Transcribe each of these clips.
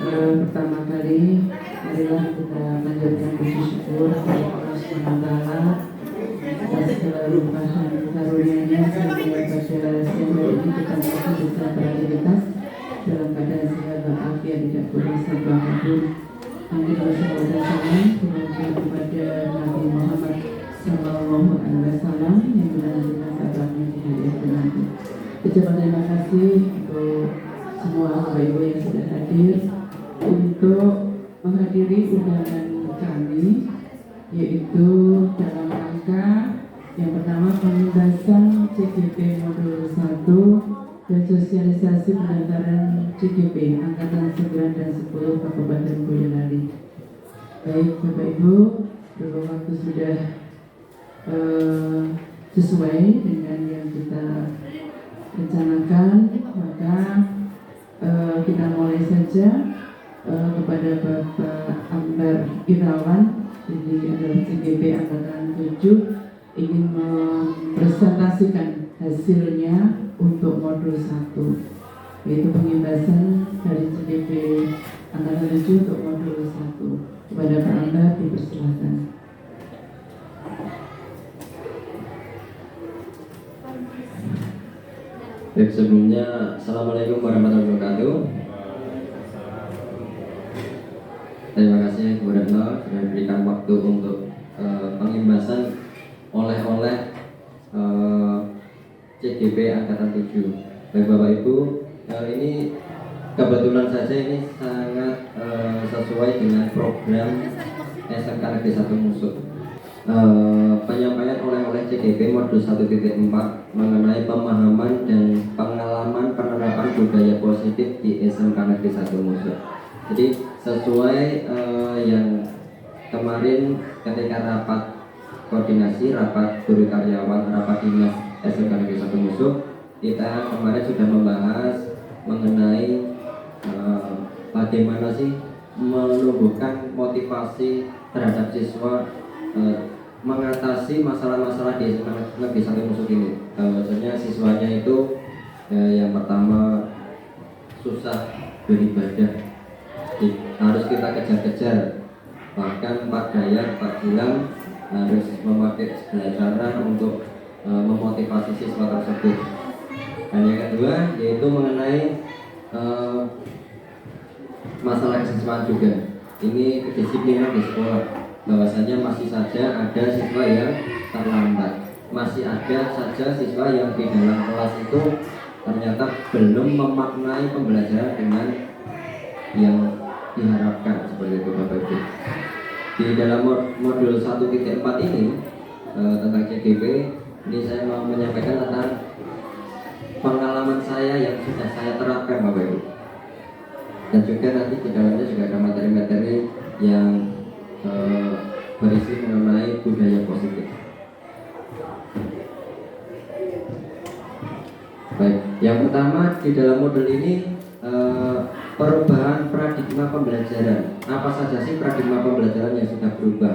Pertama kali, marilah kita panjatkan puji syukur kepada Allah Subhanahu wa Ta'ala atas segala limpahan karunia-Nya sehingga pada siang hari ini kita masih bisa beraktivitas dalam keadaan sehat walafiat, tidak kurang satu apapun. Yang kita bersyukur dan salam kepada Nabi Muhammad Sallallahu Alaihi Wasallam yang benar-benar sahabatnya di hari akhir nanti. Ucapan terima kasih untuk semua Bapak Ibu yang sudah hadir untuk menghadiri undangan kami, yaitu dalam rangka yang pertama pembebasan CGP modul 1 dan sosialisasi pendaftaran CGP Angkatan 9 dan 10 Kabupaten Boyolali. Baik Bapak Ibu, berapa waktu sudah sesuai dengan yang kita rencanakan, maka kita mulai saja kepada Bapak Ambar Irawan, jadi adalah CGP Angkatan 7, ingin mempresentasikan hasilnya untuk modul 1, yaitu pembebasan dari CGP Angkatan 7 untuk modul 1. Kepada Pak Ambar dipersilakan. Baik, sebelumnya Assalamualaikum warahmatullahi wabarakatuh. Terima kasih kepada Allah sudah memberikan waktu untuk pengimbasan oleh-oleh CGP Angkatan 7. Baik Bapak Ibu, ini kebetulan saja ini sangat sesuai dengan program SMK Negeri 1 Musuh. Penyampaian oleh-oleh CGP modul 1.4 mengenai pemahaman dan pengalaman penerapan budaya positif di SMK Negeri 1 Musuh. Jadi sesuai yang kemarin ketika rapat koordinasi, rapat guru karyawan, rapat dinas SMK Negeri 1 Musuh, kita kemarin sudah membahas mengenai bagaimana sih menumbuhkan motivasi terhadap siswa mengatasi masalah-masalah di SMK Negeri 1 Musuh ini. Bahwasanya siswanya itu yang pertama susah beribadah, harus kita kejar-kejar. Bahkan Pak Dayat, Pak Gilang harus memakai segala cara untuk memotivasi siswa tersebut. Dan yang kedua yaitu mengenai masalah kesiswaan juga. Ini kedisiplinan di sekolah, bahwasanya masih saja ada siswa yang terlambat, masih ada saja siswa yang di dalam kelas itu ternyata belum memaknai pembelajaran dengan yang diharapkan, seperti itu Bapak Ibu. Di dalam modul 1.4 ini tentang CGP ini saya mau menyampaikan tentang pengalaman saya yang sudah saya terapkan Bapak Ibu. Dan juga nanti di dalamnya juga ada materi-materi yang berisi mengenai budaya positif. Baik, yang pertama di dalam modul ini perubahan paradigma pembelajaran. Apa saja sih paradigma pembelajaran yang sudah berubah?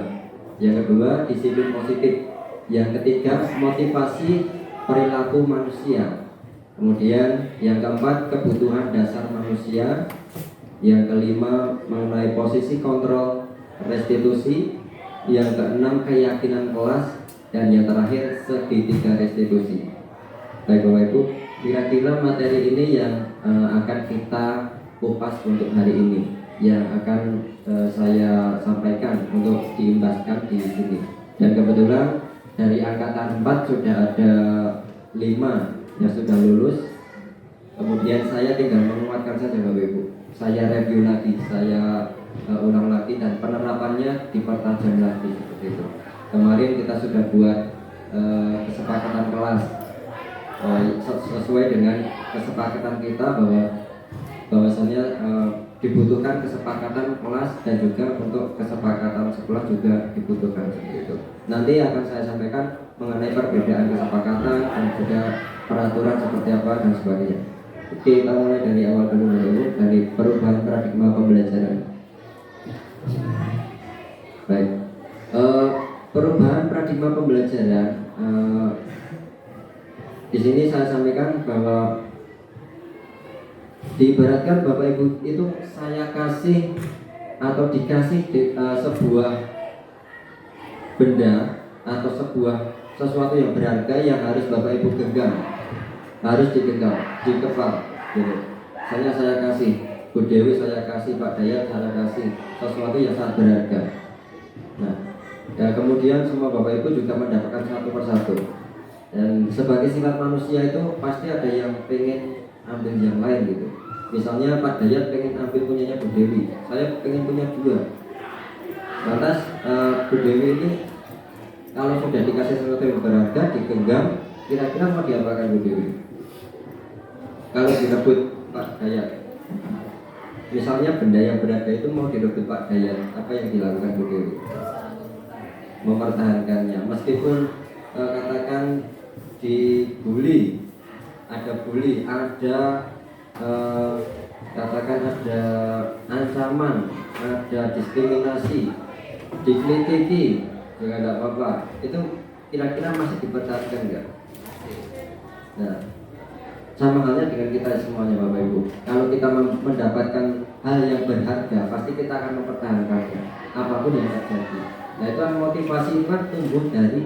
Yang kedua, disiplin positif. Yang ketiga, motivasi perilaku manusia. Kemudian yang keempat, kebutuhan dasar manusia. Yang kelima, mengenai posisi kontrol restitusi. Yang keenam, keyakinan kelas. Dan yang terakhir, segitiga restitusi. Baik Bapak Ibu, kira-kira materi ini yang akan kita kupas untuk hari ini, yang akan saya sampaikan untuk diimbaskan di sini. Dan kebetulan dari angkatan 4 sudah ada 5 yang sudah lulus. Kemudian saya tinggal menguatkan saja Bapak Ibu. Saya review lagi, saya ulang lagi, dan penerapannya dipertajam lagi seperti itu. Kemarin kita sudah buat kesepakatan kelas sesuai dengan kesepakatan kita bahwasanya dibutuhkan kesepakatan kelas dan juga untuk kesepakatan sekolah juga dibutuhkan seperti itu. Nanti akan saya sampaikan mengenai perbedaan kesepakatan dan juga peraturan seperti apa dan sebagainya. Kita mulai dari awal dulu, dari perubahan paradigma pembelajaran. Baik, perubahan paradigma pembelajaran. Di sini saya sampaikan bahwa Diibaratkan Bapak Ibu itu saya kasih atau dikasih sebuah benda atau sebuah sesuatu yang berharga yang harus Bapak Ibu genggam, harus digenggam, dikepal gitu. Saya kasih Bu Dewi, saya kasih Pak Dayat, saya kasih sesuatu yang sangat berharga. Nah, dan kemudian semua Bapak Ibu juga mendapatkan satu persatu. Dan sebagai sifat manusia itu pasti ada yang pengen ambil yang lain gitu. Misalnya Pak Dayat pengen ambil punyanya Bu Dewi, saya pengen punya dua. Lantas Bu Dewi ini kalau sudah dikasih sesuatu yang berharga, digenggam, kira-kira mau diapakan Bu Dewi? Kalau direbut Pak Dayat, misalnya benda yang berharga itu mau direbut Pak Dayat, apa yang dilakukan Bu Dewi? Mempertahankannya, meskipun katakan dibully, ada bully, ada katakan ada ancaman, ada diskriminasi, dikritiki, juga tidak apa-apa. Itu kira-kira masih dipertahankan enggak? Nah, sama halnya dengan kita semuanya Bapak Ibu. Kalau kita mendapatkan hal yang berharga, pasti kita akan mempertahankannya, apapun yang terjadi. Nah, itu motivasi itu kan tumbuh dari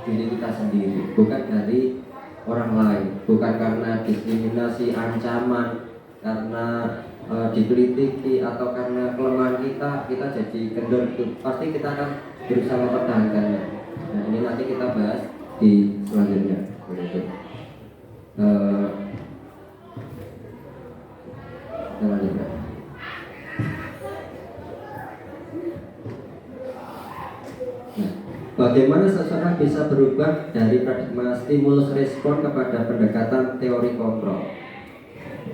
diri kita sendiri, bukan dari orang lain, bukan karena diskriminasi, ancaman, karena dikritiki atau karena kelemahan kita jadi kendor. Itu pasti kita akan berusaha mempertahankannya. Nah, ini nanti kita bahas di selanjutnya. Begitu. Selanjutnya. Bagaimana seseorang bisa berubah dari paradigma stimulus respon kepada pendekatan teori kontrol?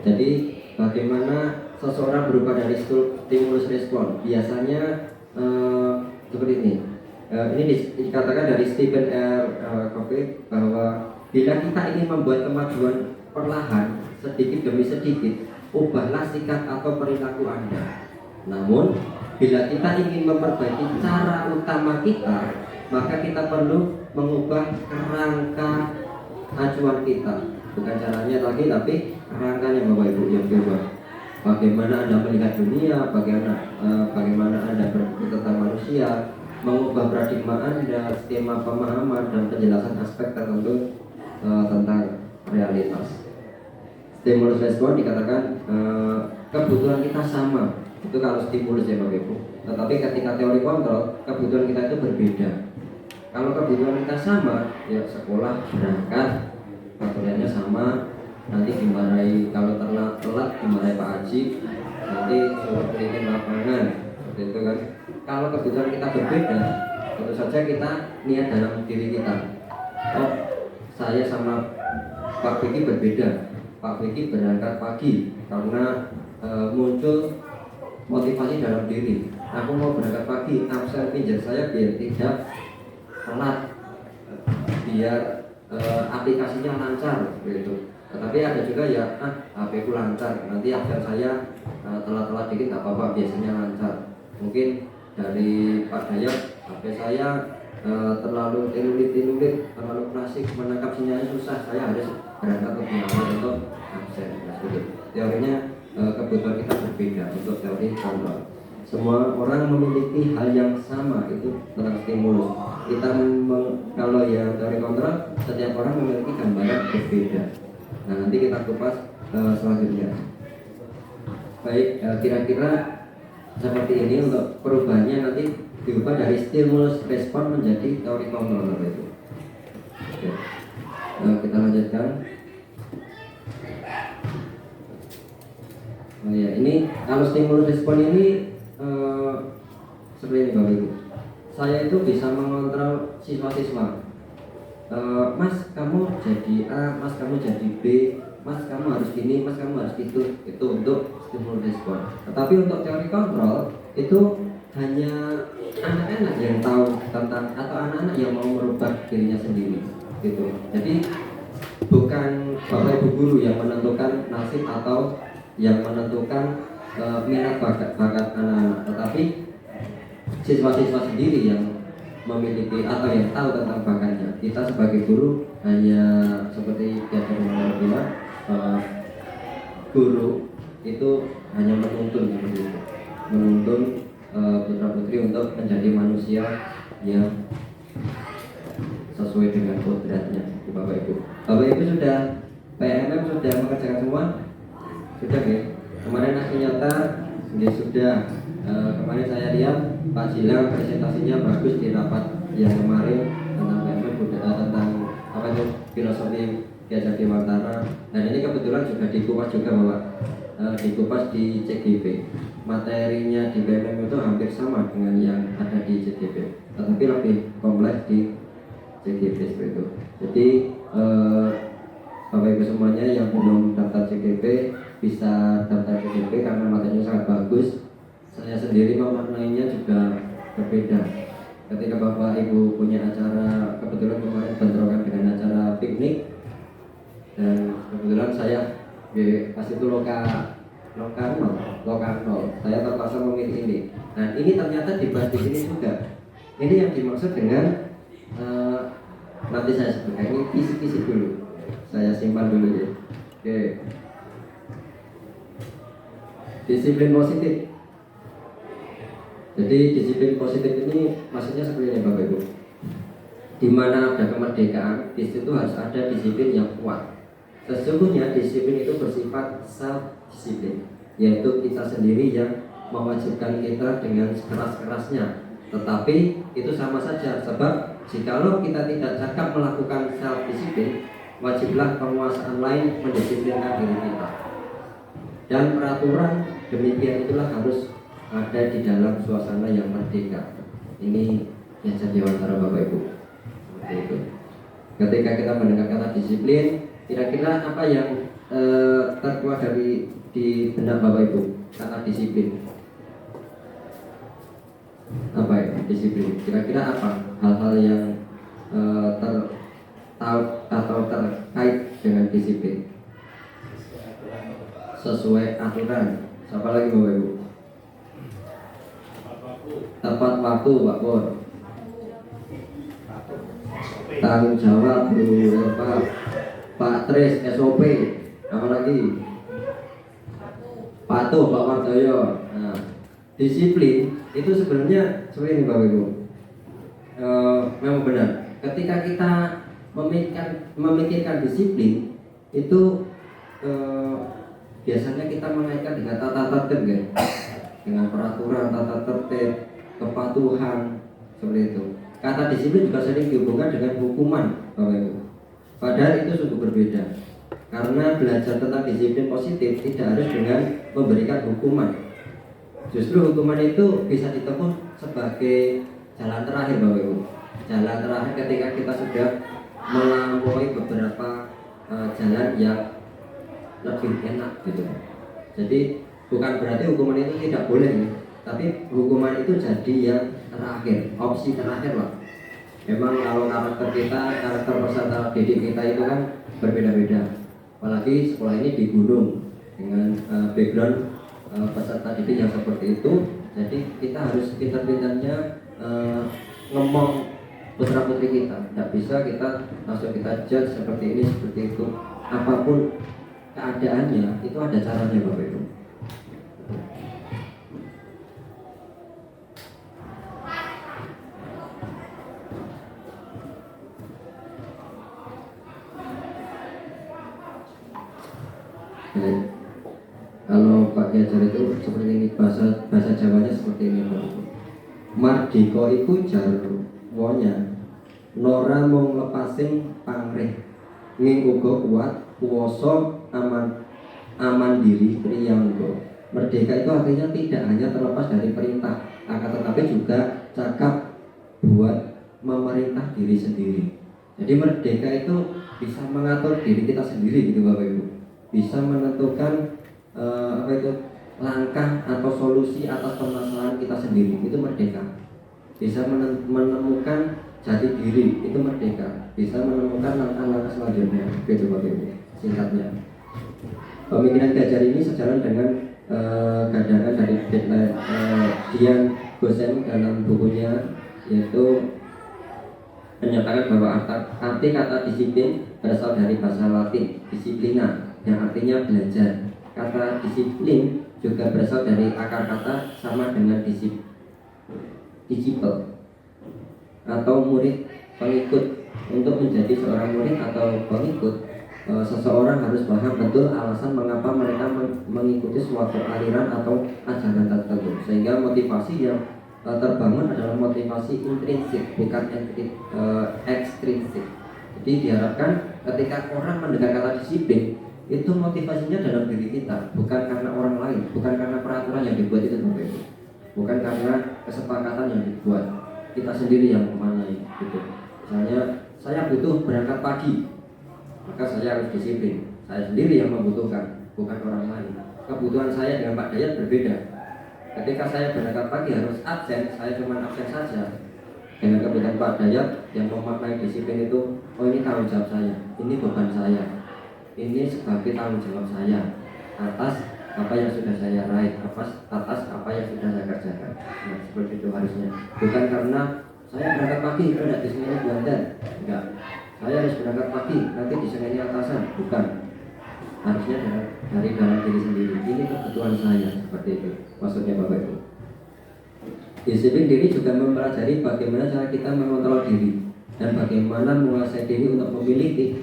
Jadi bagaimana seseorang berubah dari stimulus respon? Biasanya seperti ini. Ini dikatakan dari Stephen R. Covey bahwa bila kita ingin membuat kemajuan perlahan, sedikit demi sedikit, ubahlah sikap atau perilaku Anda. Namun, bila kita ingin memperbaiki cara utama kita, maka kita perlu mengubah kerangka acuan kita. Bukan caranya lagi, tapi kerangkanya Bapak Ibu yang berubah. Bagaimana Anda melihat dunia, bagaimana Anda berpikir tentang manusia, mengubah paradigma Anda, skema pemahaman dan penjelasan aspek tertentu tentang realitas. Stimulus respon dikatakan kebutuhan kita sama. Itu kalau stimulus ya Bapak Ibu. Tetapi ketika teori kontrol, kebutuhan kita itu berbeda. Kalau kebutuhan kita sama, ya sekolah berangkat, aturannya sama, nanti dimarahi kalau telat dimarahi Pak Haji, nanti suruh bikin lapangan, gitu kan. Kalau kebutuhan kita berbeda, tentu saja kita niat dalam diri kita. Oh, saya sama Pak Beki berbeda. Pak Beki berangkat pagi karena muncul motivasi dalam diri. Aku mau berangkat pagi, absen pinjam saya biar tidak telat, biar aplikasinya lancar gitu. Tetapi ada juga ya HP ku lancar, nanti absen saya telat-telat dikit nggak apa-apa, biasanya lancar. Mungkin dari Pak Dayat, HP saya terlalu inulit, terlalu klasik, menangkap sinyalnya susah, saya harus berangkat lebih awal untuk absen. Nah, teorinya kebutuhan kita berbeda untuk teori kontrol. Semua orang memiliki hal yang sama, itu tentang stimulus. Kita kalau yang teori kontrol, setiap orang memiliki gambaran berbeda. Nah, nanti kita kupas selanjutnya. Baik, kira-kira seperti ini untuk perubahannya nanti diubah dari stimulus respon menjadi teori kontrol itu. Oke. Kita lanjutkan. Oh ya, ini kalau stimulus respon ini seperti ini Bapak Ibu. Saya itu bisa mengontrol siswa-siswa. Mas kamu jadi A, Mas kamu jadi B, Mas kamu harus gini, Mas kamu harus gitu. Itu untuk stimulus respon. Tetapi untuk teori kontrol itu hanya anak-anak yang tahu tentang, atau anak-anak yang mau merubah dirinya sendiri gitu. Jadi bukan Bapak Ibu guru yang menentukan nasib atau yang menentukan minat bakat anak-anak, tetapi siswa-siswa sendiri yang memiliki atau yang tahu tentang bakatnya. Kita sebagai guru hanya seperti biasa bilang guru itu hanya menuntun seperti itu, menuntun putra putri untuk menjadi manusia yang sesuai dengan kodratnya. Bapak Ibu sudah PMM sudah mengerjakan semua? Sudah ya? Kemarin hasil nyata ya sudah. Kemarin saya lihat Pak Jilang presentasinya bagus di rapat yang kemarin tentang PMM, tentang apa itu filosofi Ki Hajar Dewantara. Dan ini kebetulan juga dikupas juga Bapak, dikupas di CGP. Materinya di PMM itu hampir sama dengan yang ada di CGP, tetapi lebih kompleks di CGP seperti itu. Jadi Bapak Ibu semuanya yang belum daftar CGP bisa daftar CGP karena materinya sangat bagus. Saya sendiri memaknainya juga berbeda. Ketika Bapak Ibu punya acara, kebetulan kemarin bentrokan dengan acara piknik, dan kebetulan saya pas itu lokal nol, saya terpaksa memilih ini. Nah ini ternyata dibahas di sini juga. Ini yang dimaksud dengan nanti saya sebutkan, ini kisi-kisi dulu, saya simpan dulu ya. Oke. Disiplin positif. Jadi disiplin positif ini maksudnya seperti ini Bapak Ibu. Di mana ada kemerdekaan, di situ harus ada disiplin yang kuat. Sesungguhnya disiplin itu bersifat self-disiplin, yaitu kita sendiri yang mewajibkan kita dengan sekeras-kerasnya. Tetapi itu sama saja, sebab jikalau kita tidak cakap melakukan self-disiplin, wajiblah penguasaan lain mendisiplinkan diri kita. Dan peraturan demikian itulah harus ada di dalam suasana yang merdeka. Ini yang Ki Hajar Dewantara Bapak Ibu. Seperti itu. Ketika kita mendengar kata disiplin, kira-kira apa yang terkuat dari di benak Bapak Ibu kata disiplin? Apa ya disiplin? Kira-kira apa hal-hal yang atau terkait dengan disiplin? Sesuai aturan. Siapa lagi Bapak Ibu? Tepat waktu Pak Pur. Tanggung jawab Bu Pak Tris, SOP. Apa lagi? Patuh Pak Wardoyo. Nah, disiplin itu sebenarnya seperti ini Bapak Ibu. Memang benar. Ketika kita memikirkan disiplin itu biasanya kita mengaitkan dengan tata tertib kan? Dengan peraturan, tata tertib, kepatuhan, seperti itu. Kata disiplin juga sering dihubungkan dengan hukuman Bapak Ibu. Padahal itu sungguh berbeda. Karena belajar tentang disiplin positif tidak harus dengan memberikan hukuman. Justru hukuman itu bisa ditempuh sebagai jalan terakhir Bapak Ibu. Jalan terakhir ketika kita sudah melampaui beberapa jalan yang lebih enak gitu. Jadi bukan berarti hukuman itu tidak boleh ya. Tapi hukuman itu jadi yang terakhir, opsi terakhir lah. Memang kalau karakter kita, karakter peserta didik kita itu kan berbeda-beda. Apalagi sekolah ini di gunung dengan background peserta didik yang seperti itu. Jadi kita harus pintar-pintarnya ngomong putra putri kita. Tidak bisa kita langsung kita judge seperti ini, seperti itu. Apapun keadaannya itu ada caranya Bapak Ibu. Kalau Pak Ki Hajar itu seperti ini, bahasa Jawanya seperti ini Pak. Mardika iku jarwonya Nora mung lepasing pangrih nging uga kuat kuwasa aman diri priyangga. Merdeka itu artinya tidak hanya terlepas dari perintah, akan tetapi juga cakap buat memerintah diri sendiri. Jadi merdeka itu bisa mengatur diri kita sendiri gitu Bapak Ibu. Bisa menentukan langkah atau solusi atas permasalahan kita sendiri, itu merdeka. Bisa menemukan jati diri, itu merdeka. Bisa menemukan langkah-langkah selanjutnya, gitu Bapak Ibu. Singkatnya, pemikiran Ki Hajar ini sejalan dengan gandangan dari Dian Gosen dalam bukunya, yaitu menyatakan bahwa arti kata disiplin berasal dari bahasa Latin disiplina, yang artinya belajar. kata disiplin juga berasal dari akar kata sama dengan disciple atau murid pengikut. Untuk menjadi seorang murid atau pengikut, seseorang harus paham betul alasan mengapa mereka mengikuti suatu aliran atau ajaran tertentu, sehingga motivasi yang terbangun adalah motivasi intrinsik, bukan ekstrinsik. Jadi diharapkan ketika orang mendengar kata disiplin, itu motivasinya dalam diri kita, bukan karena orang lain, bukan karena peraturan yang dibuat itu, bukan karena kesepakatan yang dibuat, kita sendiri yang memanai gitu. Misalnya saya butuh berangkat pagi, maka saya harus disiplin. Saya sendiri yang membutuhkan, bukan orang lain. Kebutuhan saya dengan Pak Dayat berbeda. Ketika saya berangkat pagi harus absen, saya cuma absen saja. Dengan kebutuhan Pak Dayat yang memaknai disiplin itu, oh ini tanggung jawab saya, ini beban saya, ini sebagai tanggung jawab saya atas apa yang sudah saya raih, atas apa yang sudah saya kerjakan. Nah, seperti itu harusnya. Bukan karena saya berangkat pagi, tidak disengeni buandan. Enggak. Saya harus berangkat pagi, nanti disengeni atasan. Bukan. Harusnya dari dalam diri sendiri. Ini kebutuhan saya, seperti itu. Maksudnya Bapak Ibu. Disiplin diri juga mempelajari bagaimana cara kita mengontrol diri dan bagaimana menguasai diri untuk memilih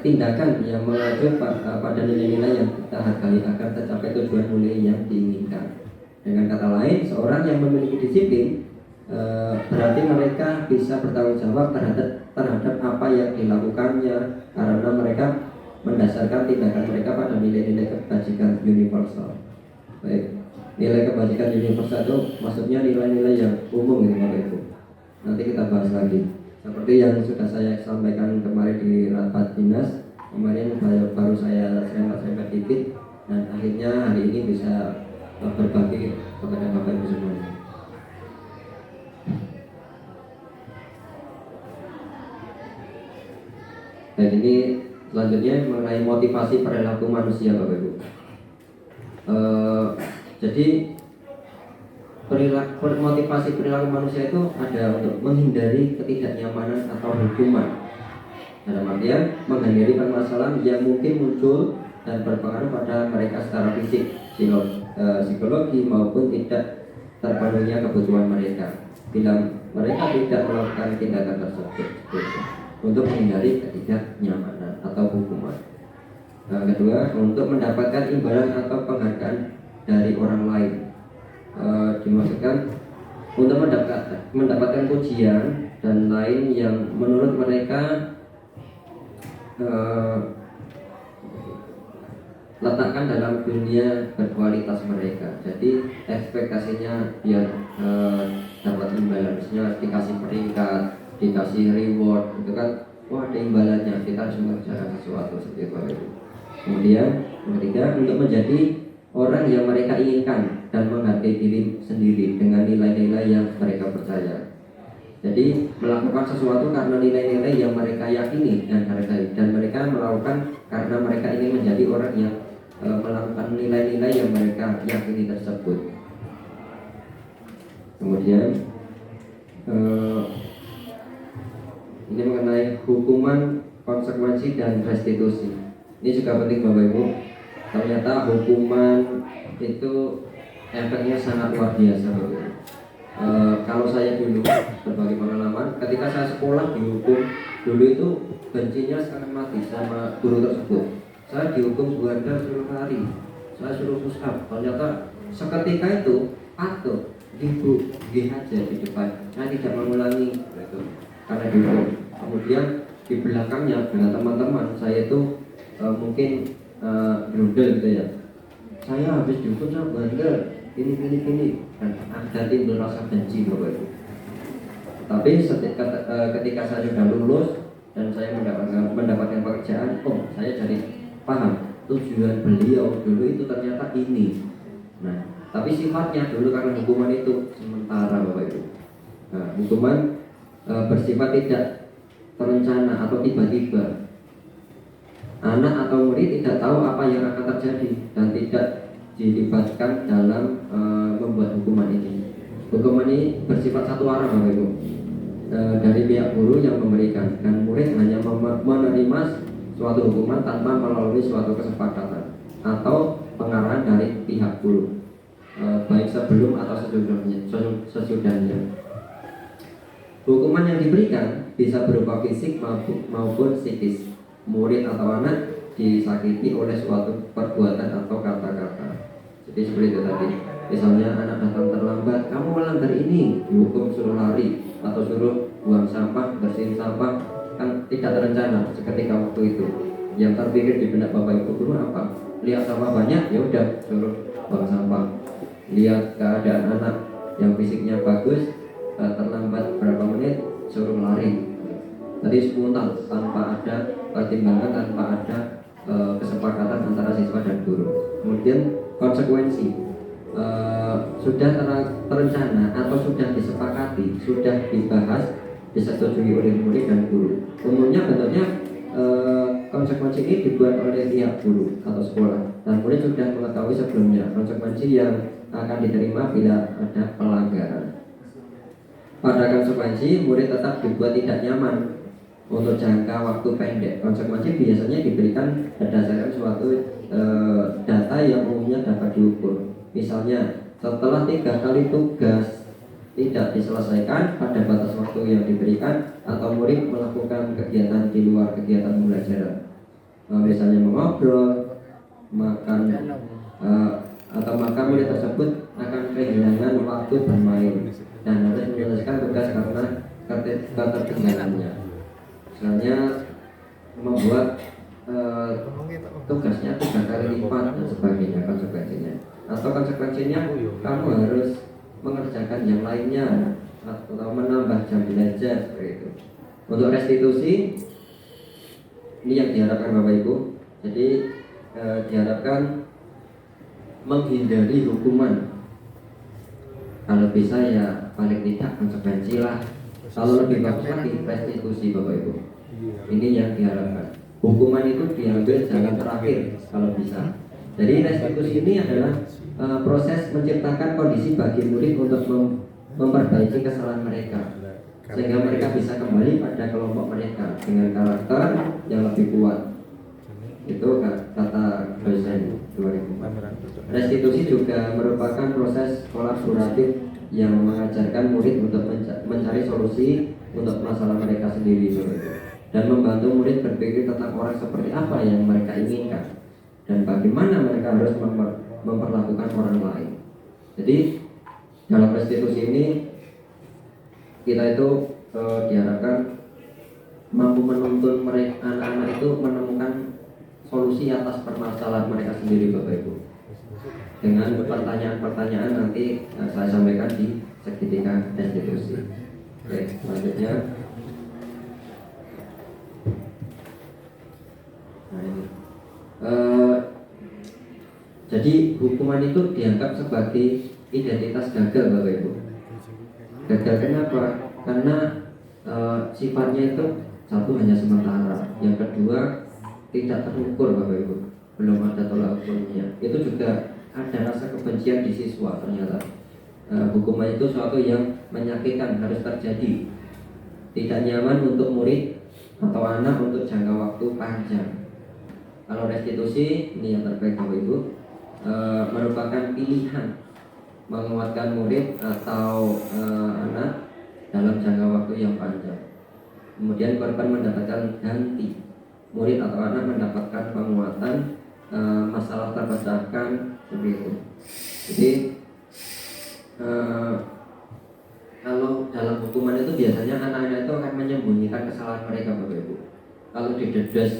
tindakan yang mengacu pada nilai-nilai yang kita hargai agar tercapai tujuan mulia yang diinginkan. Dengan kata lain, seorang yang memiliki disiplin berarti mereka bisa bertanggung jawab terhadap apa yang dilakukannya, karena mereka mendasarkan tindakan mereka pada nilai-nilai kebajikan universal. Baik, nilai kebajikan universal itu maksudnya nilai-nilai yang umum gitu Bapak Ibu. Nanti kita bahas lagi. Seperti yang sudah saya sampaikan kemarin di rapat dinas, kemarin baru saya serempet dikit, dan akhirnya hari ini bisa berbagi kepada Bapak Ibu semuanya. Dan ini selanjutnya mengenai motivasi perilaku manusia Bapak Ibu. Jadi motivasi perilaku manusia itu ada untuk menghindari ketidaknyamanan atau hukuman. Dalam artian menghindari permasalahan yang mungkin muncul dan berpengaruh pada mereka secara fisik, psikologi maupun tidak terpenuhinya kebutuhan mereka. Bila mereka tidak melakukan tindakan tersebut untuk menghindari ketidaknyamanan atau hukuman. Kedua, untuk mendapatkan imbalan atau penghargaan dari orang lain. Dimaksudkan untuk mendapatkan pujian dan lain yang menurut mereka letakkan dalam dunia berkualitas mereka. Jadi ekspektasinya biar dapat imbalan, misalnya dikasih peringkat, dikasih reward, itu kan wah ada imbalannya, kita harus mengerjakan sesuatu seperti itu. Kemudian ketiga, untuk menjadi orang yang mereka inginkan dan menghargai diri sendiri dengan nilai-nilai yang mereka percaya. Jadi melakukan sesuatu karena nilai-nilai yang mereka yakini dan hargai, dan mereka melakukan karena mereka ingin menjadi orang yang melakukan nilai-nilai yang mereka yakini tersebut. Kemudian ini mengenai hukuman, konsekuensi dan restitusi. Ini juga penting Bapak Ibu. Ternyata hukuman itu efeknya sangat luar biasa Bapak Ibu. Kalau saya dulu berbagi pengalaman, ketika saya sekolah dihukum, dulu itu bencinya sangat mati sama guru tersebut. Saya dihukum buanda suruh lari, saya suruh push up. Ternyata seketika itu patuh, ibu aja di depan, saya tidak mengulangi gitu, karena dihukum. Kemudian di belakangnya dengan teman-teman saya itu mungkin berundel gitu ya. Saya habis dihukum sama bandel, ini dan ada timbul rasa benci Bapak Ibu. Tapi ketika saya sudah lulus dan saya mendapatkan pekerjaan, oh saya jadi paham tujuan beliau dulu itu ternyata ini. Nah, tapi sifatnya dulu karena hukuman itu sementara Bapak Ibu. Nah, hukuman bersifat tidak terencana atau tiba-tiba. Anak atau murid tidak tahu apa yang akan terjadi dan tidak dilibatkan dalam membuat hukuman ini. Hukuman ini bersifat satu arah Bapak Ibu, dari pihak guru yang memberikan, dan murid hanya menerima suatu hukuman tanpa melalui suatu kesepakatan. atau pengarahan dari pihak guru, baik sebelum atau sesudahnya. Hukuman yang diberikan bisa berupa fisik maupun psikis. Murid atau anak disakiti oleh suatu perbuatan atau kata-kata. Jadi seperti itu tadi. Misalnya anak datang terlambat, kamu melanggar ini, dihukum suruh lari atau suruh buang sampah, bersihin sampah, kan tidak terencana seketika waktu itu. Yang terpikir di benak bapak ibu guru apa? Lihat sampah banyak, ya udah suruh buang sampah. Lihat keadaan anak yang fisiknya bagus, terlambat berapa menit, suruh lari. Tadi spontan, tanpa ada pertimbangan, tanpa ada kesepakatan antara siswa dan guru. Kemudian konsekuensi sudah terencana atau sudah disepakati, sudah dibahas, disetujui oleh murid dan guru. Umumnya bentuknya konsekuensi ini dibuat oleh pihak guru atau sekolah, dan murid sudah mengetahui sebelumnya konsekuensi yang akan diterima bila ada pelanggaran. Pada konsekuensi, murid tetap dibuat tidak nyaman untuk jangka waktu pendek. Konsekuensi biasanya diberikan berdasarkan suatu data yang umumnya dapat diukur. Misalnya, setelah 3 kali tugas tidak diselesaikan pada batas waktu yang diberikan, atau murid melakukan kegiatan di luar kegiatan pembelajaran, misalnya mengobrol, makan, atau maka murid tersebut akan kehilangan waktu bermain dan harus menyelesaikan tugas karena ketertinggalannya. Misalnya membuat tugasnya 3 kali lipat dan sebagainya konsekuensinya. Atau konsekuensinya kamu harus mengerjakan yang lainnya atau menambah jam belajar seperti itu. Untuk restitusi ini yang diharapkan Bapak Ibu. Jadi diharapkan menghindari hukuman. Kalau bisa ya paling tidak konsekuensi lah. Kalau lebih bagus lagi restitusi Bapak Ibu. Ini yang diharapkan. Hukuman itu diambil jalan terakhir kalau bisa. Jadi restitusi ini adalah proses menciptakan kondisi bagi murid untuk memperbaiki kesalahan mereka, sehingga mereka bisa kembali pada kelompok mereka dengan karakter yang lebih kuat. Itu kata dosen 2004. Restitusi juga merupakan proses kolaboratif yang mengajarkan murid untuk mencari solusi untuk masalah mereka sendiri, dan membantu murid berpikir tentang orang seperti apa yang mereka inginkan dan bagaimana mereka harus memperlakukan orang lain. Jadi dalam restitusi ini kita itu diharapkan mampu menuntun mereka, anak-anak itu menemukan solusi atas permasalahan mereka sendiri Bapak Ibu. Dengan pertanyaan-pertanyaan nanti saya sampaikan di segitiga restitusi. Oke, selanjutnya. Nah ini. Jadi hukuman itu dianggap sebagai identitas gagal Bapak Ibu. Gagal kenapa? Karena sifatnya itu satu hanya sementara, yang kedua tidak terukur Bapak Ibu, belum ada tolak ukurnya. Itu juga ada rasa kebencian di siswa ternyata. Hukuman itu suatu yang menyakitkan, harus terjadi. Tidak nyaman untuk murid atau anak untuk jangka waktu panjang. Kalau restitusi ini yang terbaik Bapak Ibu, merupakan pilihan menguatkan murid atau anak dalam jangka waktu yang panjang. Kemudian korban mendapatkan ganti, murid atau anak mendapatkan penguatan, masalah terpecahkan seperti itu. Jadi kalau dalam hukuman itu biasanya anak-anak itu akan menyembunyikan kesalahan mereka Bapak Ibu. Kalau didedas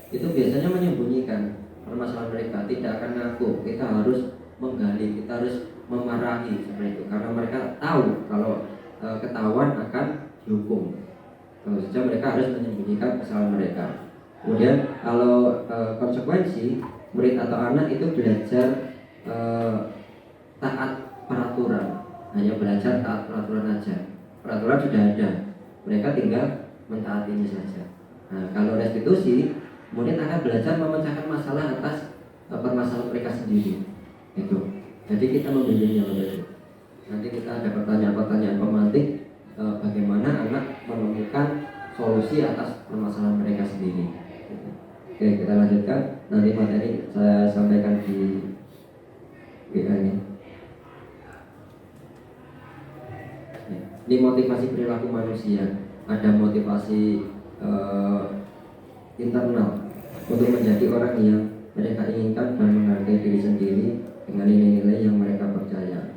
itu biasanya menyembunyikan permasalahan mereka, tidak akan ngaku. Kita harus menggali, kita harus memarahi seperti itu, karena mereka tahu kalau ketahuan akan dihukum. Kalau saja mereka harus menyembunyikan kesalahan mereka. Kemudian kalau konsekuensi, murid atau anak itu belajar taat peraturan, hanya belajar taat peraturan saja. Peraturan sudah ada, mereka tinggal mentaatinya saja. Nah, kalau restitusi, murid akan belajar memecahkan masalah atas permasalahan mereka sendiri. Itu. Jadi kita membimbingnya begitu. Nanti kita ada pertanyaan-pertanyaan pemantik, bagaimana anak menemukan solusi atas permasalahan mereka sendiri. Gitu. Oke, kita lanjutkan. Nanti materi saya sampaikan di WA ini. Ini motivasi perilaku manusia. Ada motivasi internal untuk menjadi orang yang mereka inginkan dan menghargai diri sendiri dengan nilai-nilai yang mereka percaya.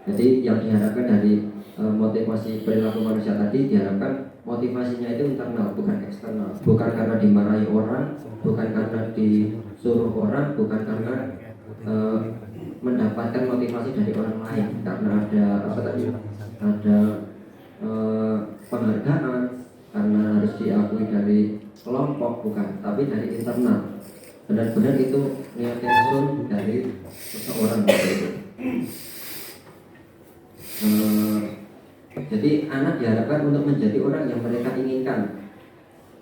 Jadi yang diharapkan dari motivasi perilaku manusia tadi, diharapkan motivasinya itu internal, bukan eksternal. Bukan karena dimarahi orang, bukan karena disuruh orang, bukan karena mendapatkan motivasi dari orang lain karena ada ada penghargaan, karena harus diakui dari kelompok, bukan, tapi dari internal. Benar-benar itu niatnya langsung dari seseorang itu. Jadi anak diharapkan untuk menjadi orang yang mereka inginkan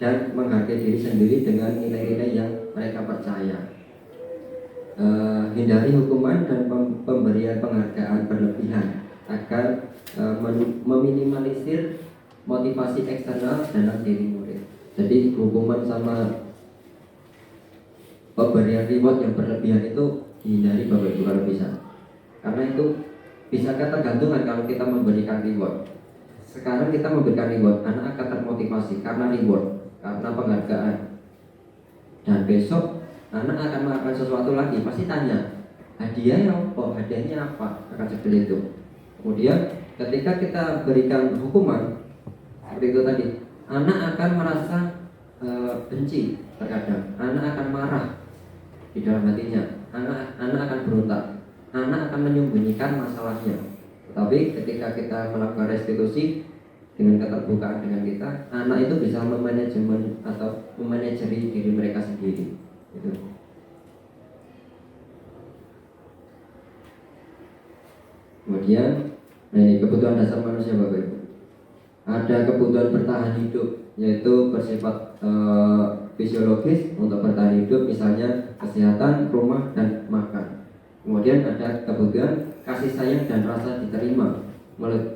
dan menghargai diri sendiri dengan nilai-nilai yang mereka percaya. Hindari hukuman dan pemberian penghargaan berlebihan agar meminimalisir motivasi eksternal dalam diri murid. Jadi hukuman sama pemberian reward yang berlebihan itu dihindari Bapak Ibu kalau bisa. Karena itu bisa ketergantungan kalau kita memberikan reward. Sekarang kita memberikan reward, anak akan termotivasi karena reward, karena penghargaan. Dan besok anak akan melakukan sesuatu lagi, pasti tanya, hadiahnya apa? Hadiahnya apa? Akan seperti itu. Kemudian ketika kita berikan hukuman seperti itu tadi, anak akan merasa benci terkadang, anak akan marah di dalam hatinya, anak akan berontak, anak akan menyembunyikan masalahnya. Tetapi ketika kita melakukan restitusi dengan keterbukaan dengan kita, anak itu bisa memanajemen atau memanajeri diri mereka sendiri. Itu. Kemudian, ini kebutuhan dasar manusia Bapak Ibu. Ada kebutuhan bertahan hidup, yaitu bersifat fisiologis untuk bertahan hidup, misalnya kesehatan, rumah, dan makan. Kemudian ada kebutuhan kasih sayang dan rasa diterima,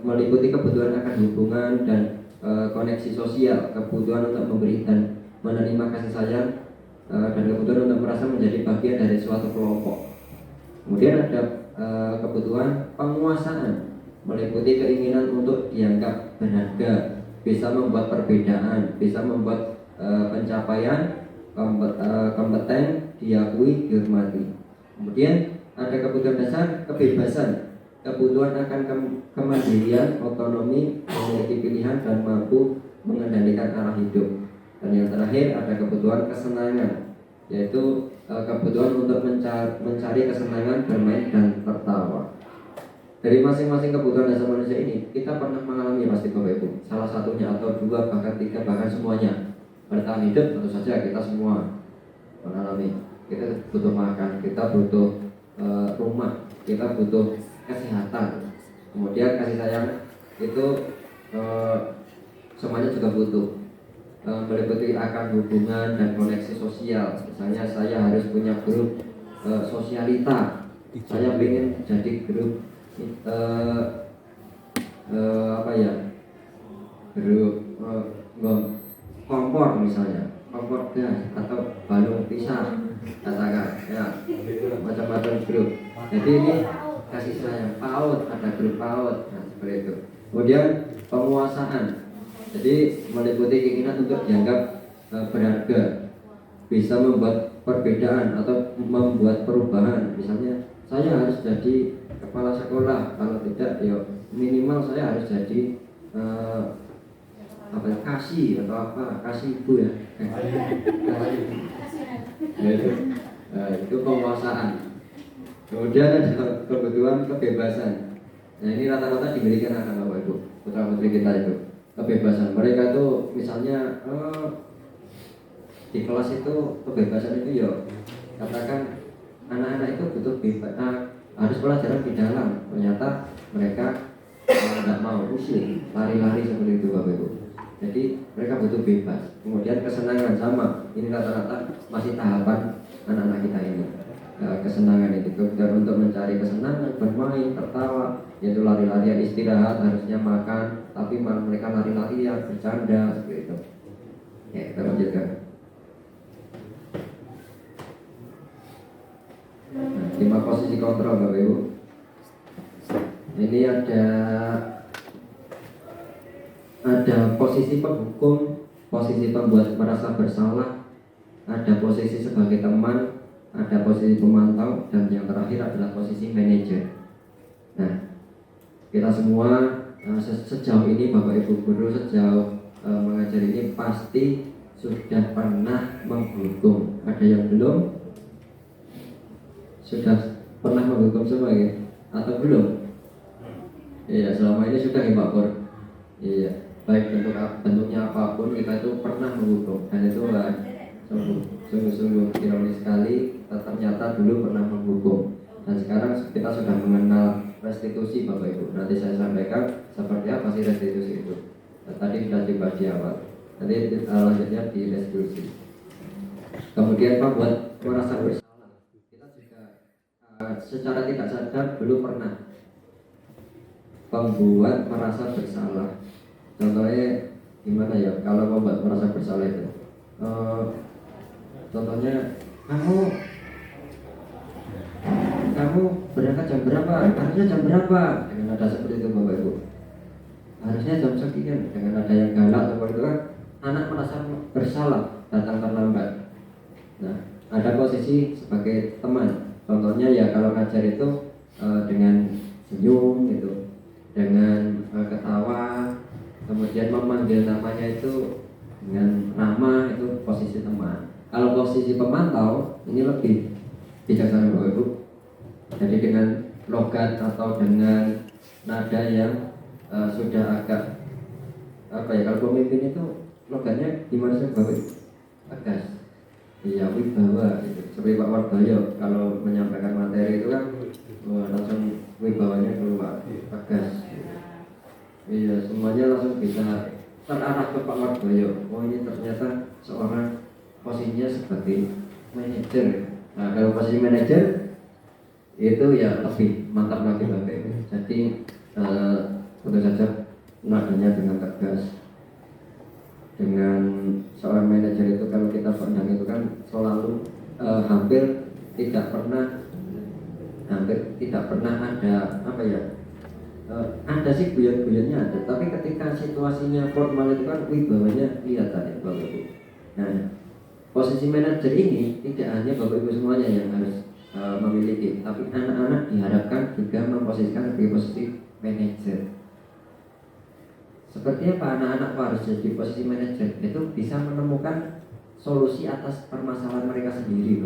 meliputi kebutuhan akan hubungan dan koneksi sosial, kebutuhan untuk memberi dan menerima kasih sayang, dan kebutuhan untuk merasa menjadi bagian dari suatu kelompok. Kemudian ada kebutuhan penguasaan, meliputi keinginan untuk dianggap berharga, bisa membuat perbedaan, bisa membuat pencapaian kompeten diakui, dihormati. Kemudian ada kebutuhan dasar kebebasan, kebutuhan akan kemandirian, otonomi, memiliki pilihan dan mampu mengendalikan arah hidup. Dan yang terakhir ada kebutuhan kesenangan, yaitu kebutuhan untuk mencari kesenangan, bermain dan tertawa. Dari masing-masing kebutuhan dasar manusia ini kita pernah mengalami pasti Bapak Ibu, salah satunya atau dua, bahkan tiga, bahkan semuanya. Bertahan hidup tentu saja kita semua mengalami. Kita butuh makan, kita butuh rumah, kita butuh kesehatan, kemudian kasih sayang itu semuanya juga butuh. Meliputi akan hubungan dan koneksi sosial. Misalnya saya harus punya grup sosialita, saya ingin jadi grup grup kompor misalnya, kompor gas atau balung pisah, katakan ya, macam-macam grup. Jadi ini kasih sayang, PAUD, ada grup PAUD, nah seperti itu. Kemudian penguasaan, jadi meliputi keinginan untuk dianggap berharga, bisa membuat perbedaan atau membuat perubahan. Misalnya saya harus jadi kepala sekolah, kalau tidak ya minimal saya harus jadi kasih atau apa, kasih ibu ya. Itu penguasaan. Kemudian ada kebutuhan kebebasan. Nah ini rata-rata dimiliki anak Bapak Ibu, putra putri kita itu. Kebebasan mereka tuh misalnya di kelas itu kebebasan itu ya, katakan anak-anak itu butuh bebas, harus pelajaran di dalam. Ternyata mereka tidak mau usil, lari-lari seperti itu Bapak Ibu. Jadi mereka butuh bebas. Kemudian kesenangan sama, ini rata-rata masih tahapan anak-anak kita ini. Kesenangan itu kemudian untuk mencari kesenangan, bermain, tertawa, yaitu lari-larian, istirahat, harusnya makan, tapi malah mereka lari-larian, bercanda seperti itu. Ya, kita lanjutkan. 5 posisi kontrol Bapak Ibu. Ini ada posisi penghukum, posisi pembuat merasa bersalah, ada posisi sebagai teman, ada posisi pemantau, dan yang terakhir adalah posisi manajer. Nah, kita semua sejauh ini Bapak Ibu guru sejauh mengajar ini pasti sudah pernah menghukum. Ada yang belum? Sudah pernah menghukum semua ya? Atau belum? Iya, selama ini sudah ya Pak Pur. Iya, baik bentuknya apapun kita itu pernah menghukum, dan itu sungguh-sungguh ironis sekali. Ternyata dulu pernah menghukum, dan sekarang kita sudah mengenal restitusi Bapak Ibu. Nanti saya sampaikan seperti apa sih restitusi itu. Tadi sudah dibahas di awal. Nanti lanjutnya di restitusi. Kemudian Pak, buat merasa bersalah, kita juga secara tidak sadar dulu pernah membuat merasa bersalah. Contohnya gimana ya? Kalau membuat merasa bersalah itu, contohnya kamu berangkat jam berapa? Harusnya jam berapa? Dengan ada seperti itu Bapak Ibu. Harusnya jam sekian. Dengan ada yang galak seperti itu kan, anak merasa bersalah datang terlambat. Nah, ada posisi sebagai teman. Contohnya ya kalau ngajar itu dengan senyum gitu, dengan ketawa, kemudian memanggil namanya itu dengan nama, itu posisi teman. Kalau posisi pemantau ini lebih bijaksana Bapak Ibu. Jadi dengan logat atau dengan nada yang sudah agak apa ya, kalau pemimpin itu logatnya gimana sih Bapak Ibu? Tegas. Iya, wibawa gitu. Seperti Pak Wardoyo kalau menyampaikan materi itu kan langsung wibawanya keluar, tegas. Iya, semuanya langsung bisa terarah ke Pak Wardoyo. Oh, ini ternyata seorang posisinya sebagai manajer. Nah, kalau posisi manajer itu ya lebih mantap lagi Bapak Ibu. Jadi tentu saja nadanya dengan tegas. Dengan seorang manajer itu kalau kita pandang itu kan selalu hampir tidak pernah ada apa ya, ada sih guyon-guyonnya ada, tapi ketika situasinya formal itu kan wibawanya kelihatan ya Bapak Ibu. Nah, posisi manajer ini tidak hanya Bapak Ibu semuanya yang harus memiliki, tapi anak-anak diharapkan juga memposisikan sebagai posisi manajer. Seperti apa anak-anak harus jadi posisi manajer? Itu bisa menemukan solusi atas permasalahan mereka sendiri,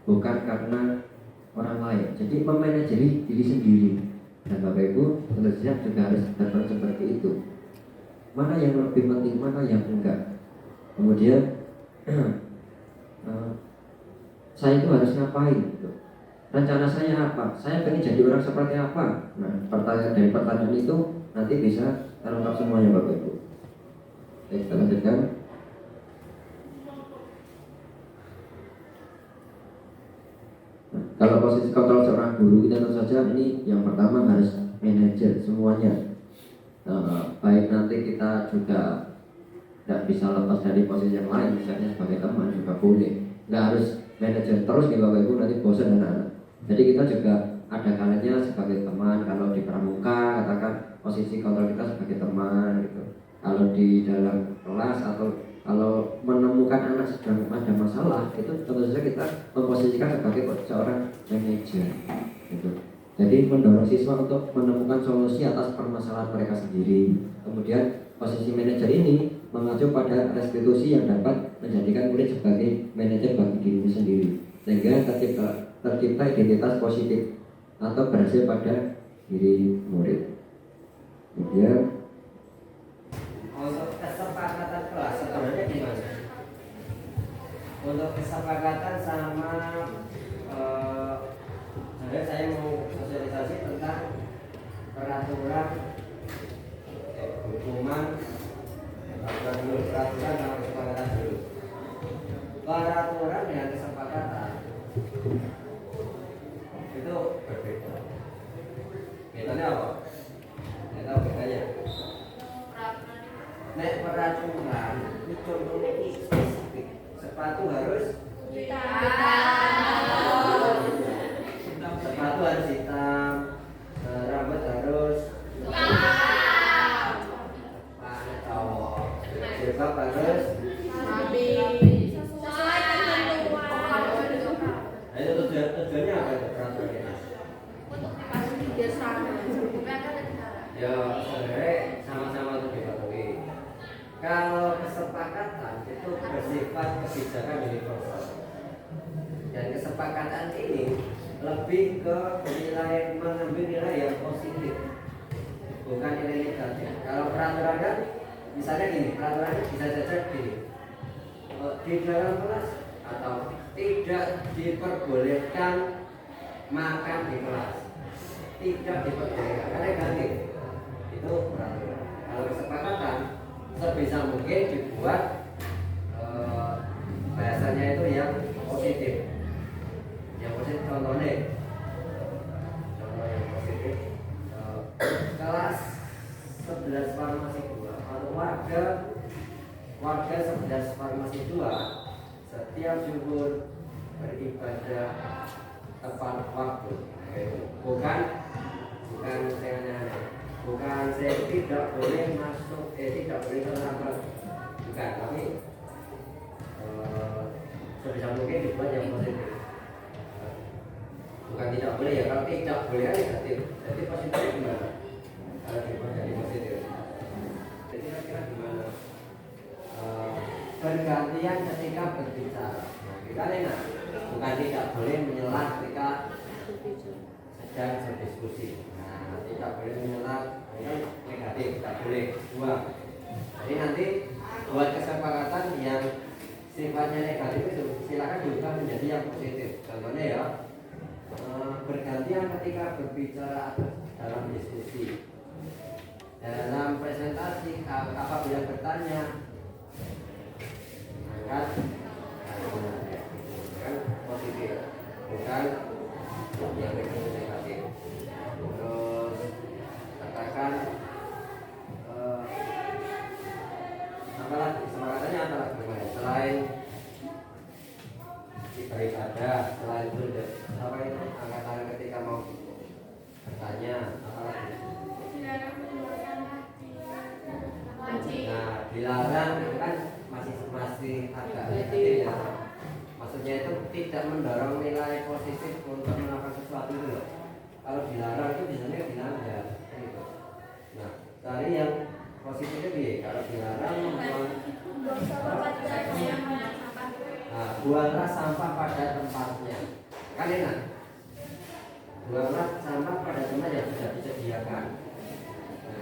bukan karena orang lain. Jadi memanajeri diri sendiri. Dan Bapak Ibu tentu saja juga harus berperan seperti itu. Mana yang lebih penting, mana yang enggak. Kemudian saya itu harus ngapain? Rencana saya apa? Saya pengen jadi orang seperti apa? Nah, dari pertanyaan itu nanti bisa terungkap semuanya Bapak Ibu. Oke, kita lanjutkan. Nah, kalau posisi kontrol seorang guru kita tentu saja ini yang pertama harus manajer semuanya. Baik nanti kita juga tidak bisa lepas dari posisi yang lain, misalnya sebagai teman juga boleh. Nggak harus manajer terus nih Bapak Ibu, nanti bosan anak-anak. Jadi kita juga ada kalanya sebagai teman. Kalau di pramuka katakan posisi kontrol kita sebagai teman gitu. Kalau di dalam kelas atau kalau menemukan anak sedang ada masalah, itu tentu saja kita memposisikan sebagai seorang manajer gitu. Jadi mendorong siswa untuk menemukan solusi atas permasalahan mereka sendiri. Kemudian posisi manajer ini mengacu pada restitusi yang dapat menjadikan murid sebagai manajer bagi dirinya sendiri, sehingga tercipta identitas positif atau berhasil pada diri murid. Kemudian untuk kesepakatan kelas sebenarnya gimana? Untuk kesepakatan sama saya mau sosialisasi tentang peraturan hukuman, peraturan sama kesepakatan dulu. Peraturan dengan kesepakatan itu berbeda. Bedanya apa? Tidak tahu bedanya. Nek peraturan ini contohnya ini spesifik. Sepatu harus biar sama Ya sebenarnya sama-sama untuk dipatuhi. Kalau kesepakatan itu bersifat kebijakan universal, dan kesepakatan ini lebih ke nilai, mengambil nilai yang positif, bukan nilai negatif. Kalau peraturan kan misalnya gini, peraturannya bisa saja gini, di dalam kelas atau tidak diperbolehkan makan di kelas, tidak diperbolehkan, karena negatif. Itu peraturan. Kalau kesepakatan sebisa mungkin dibuat bahasanya itu yang positif. Yang positif contoh yang positif, kelas 11 farmasi 2 atau warga 11 farmasi 2 setiap zuhur beribadah tepat waktu. Bukan saya tidak boleh masuk, tidak boleh terlambat, bukan, tapi sebisa mungkin dibuat yang positif. Bukan tidak boleh ya, kalau tidak boleh kan negatif. Jadi positif gimana? Kalau dibuat jadi positif. Jadi kira-kira gimana? Bergantian ketika berbicara. Kita enak. Bukan tidak boleh menyela ketika sedang berdiskusi. Nah, tidak boleh menyela, ini negatif, tidak boleh. Dua. Jadi nanti buat kesepakatan yang sifatnya negatif itu silakan diubah menjadi yang positif. Contohnya ya, bergantian ketika berbicara atau dalam diskusi, dalam presentasi, apabila bertanya, angkat kan positif, bukan yang negatif. Terus katakan apalagi kesepakatannya apalagi selain beribadah, selain itu apa itu angkatan ketika mau bertanya apalagi. Nah, dilarang itu kan masih agak negatif ya. Maksudnya itu tidak mendorong nilai positif untuk melakukan sesuatu itu loh. Kalau dilarang itu biasanya dilanggar gitu. Nah, cari yang positifnya dia. Kalau dilarang buanglah sampah pada tempatnya. Kan enak. Buanglah sampah pada tempat yang sudah disediakan.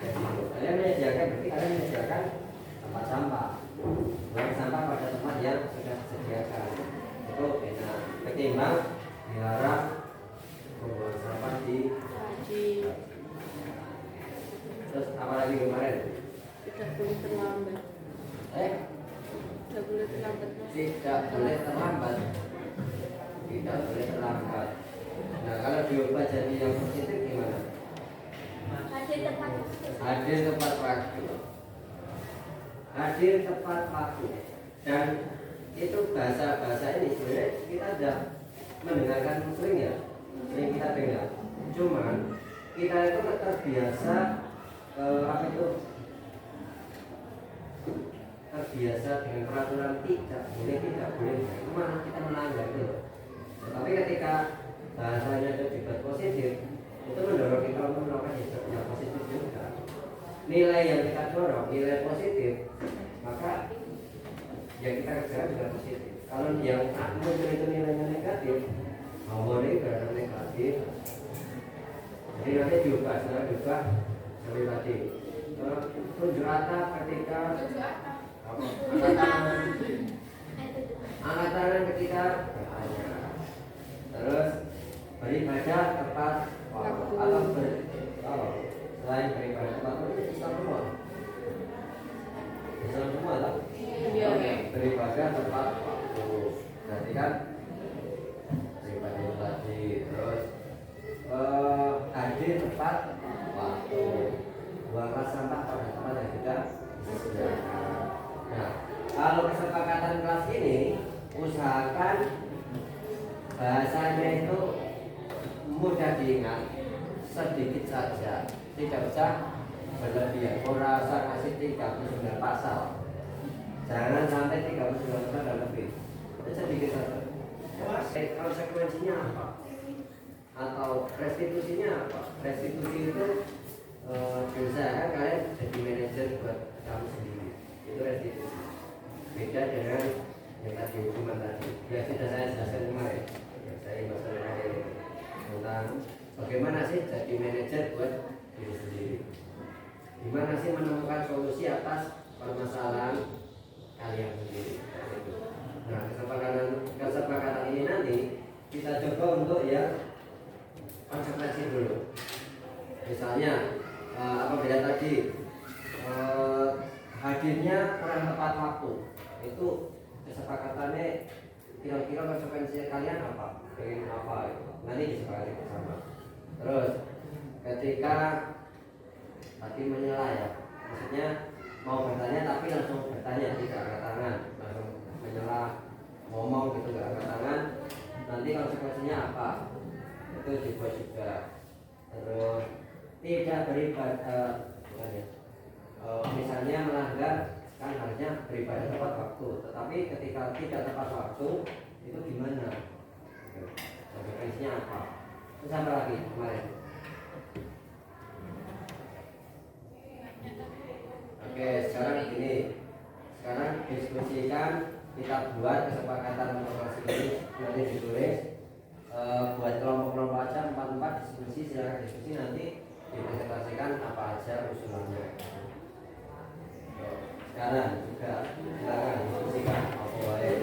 Kalian menyediakan, berarti kalian menyediakan tempat sampah. Buang sampah pada tempat yang sudah disediakan. Itu enak. Ketimbang dilarang membuang sampah di. Terus apalagi kemarin? tidak boleh terlambat. Tidak boleh terlambat. Tidak boleh terlambat. Tidak boleh terlambat. Nah, kalau diubah jadi yang positif gimana? Hadir tepat waktu. Hadir tepat waktu. Dan itu bahasa ini sebenarnya kita sudah mendengarkan sering ya, sering kita dengar. Cuman kita itu terbiasa terbiasa dengan peraturan tidak boleh, itu malah kita melanggar itu. Tapi ketika bahasanya itu dibuat positif, itu mendorong kita untuk melakukan yang positif juga. Nilai yang kita dorong, nilai positif, maka yang kita kerjakan juga positif. Kalau yang muncul itu nilainya negatif, boleh berada negatif. Jadi nanti diubah seperti tadi. Tunjuk atap ketika angkat tangan ketika bertanya. Terus beribadah tepat atau selain beribadah tepat itu Islam semua. Islam semua tak? Iya. Beribadah tepat waktu. Berarti kan beribadah tadi. Terus hadir tepat waktu. Buanglah sampah pada tempat yang sudah disediakan. Nah, kalau kesepakatan kelas ini usahakan bahasanya itu mudah diingat, sedikit saja, tidak usah berlebihan. Ora usah kasih 39 pasal, jangan sampai 39 pasal dan lebih, sedikit saja. Konsekuensinya apa? atau restitusinya apa? Restitusi itu diusahakan kalian jadi manajer buat kamu sendiri, itu restitusi. Beda dengan yang tadi hukuman tadi, ya sudah saya jelaskan kemarin, ya, saya masalah tentang bagaimana sih jadi manajer buat diri sendiri, gimana sih menemukan solusi atas permasalahan kalian sendiri. Nah, kesepakatan ini nanti kita coba untuk ya konsekuensi dulu. Misalnya apabila tadi hadirnya kurang tepat waktu, itu kesepakatannya kira-kira konsekuensi kalian apa? Pengen apa? Itu. Nanti disepakati bersama. Terus ketika tadi menyela ya, maksudnya mau bertanya tapi langsung bertanya, tidak angkat tangan, langsung menyela ngomong gitu nggak angkat tangan, nanti konsekuensinya apa? Itu dibuat juga. Terus tidak beribadah, misalnya melanggar kan harusnya beribadah tepat waktu, tetapi ketika tidak tepat waktu itu gimana? Konsekuensinya apa? Terus apa lagi kemarin? Oke, sekarang gini, sekarang diskusikan, kita buat kesepakatan informasi ini nanti ditulis, buat kelompok-kelompok aja 4 diskusi, silakan diskusi nanti dipresentasikan apa aja usulannya. Sekarang juga silakan diskusikan apa boleh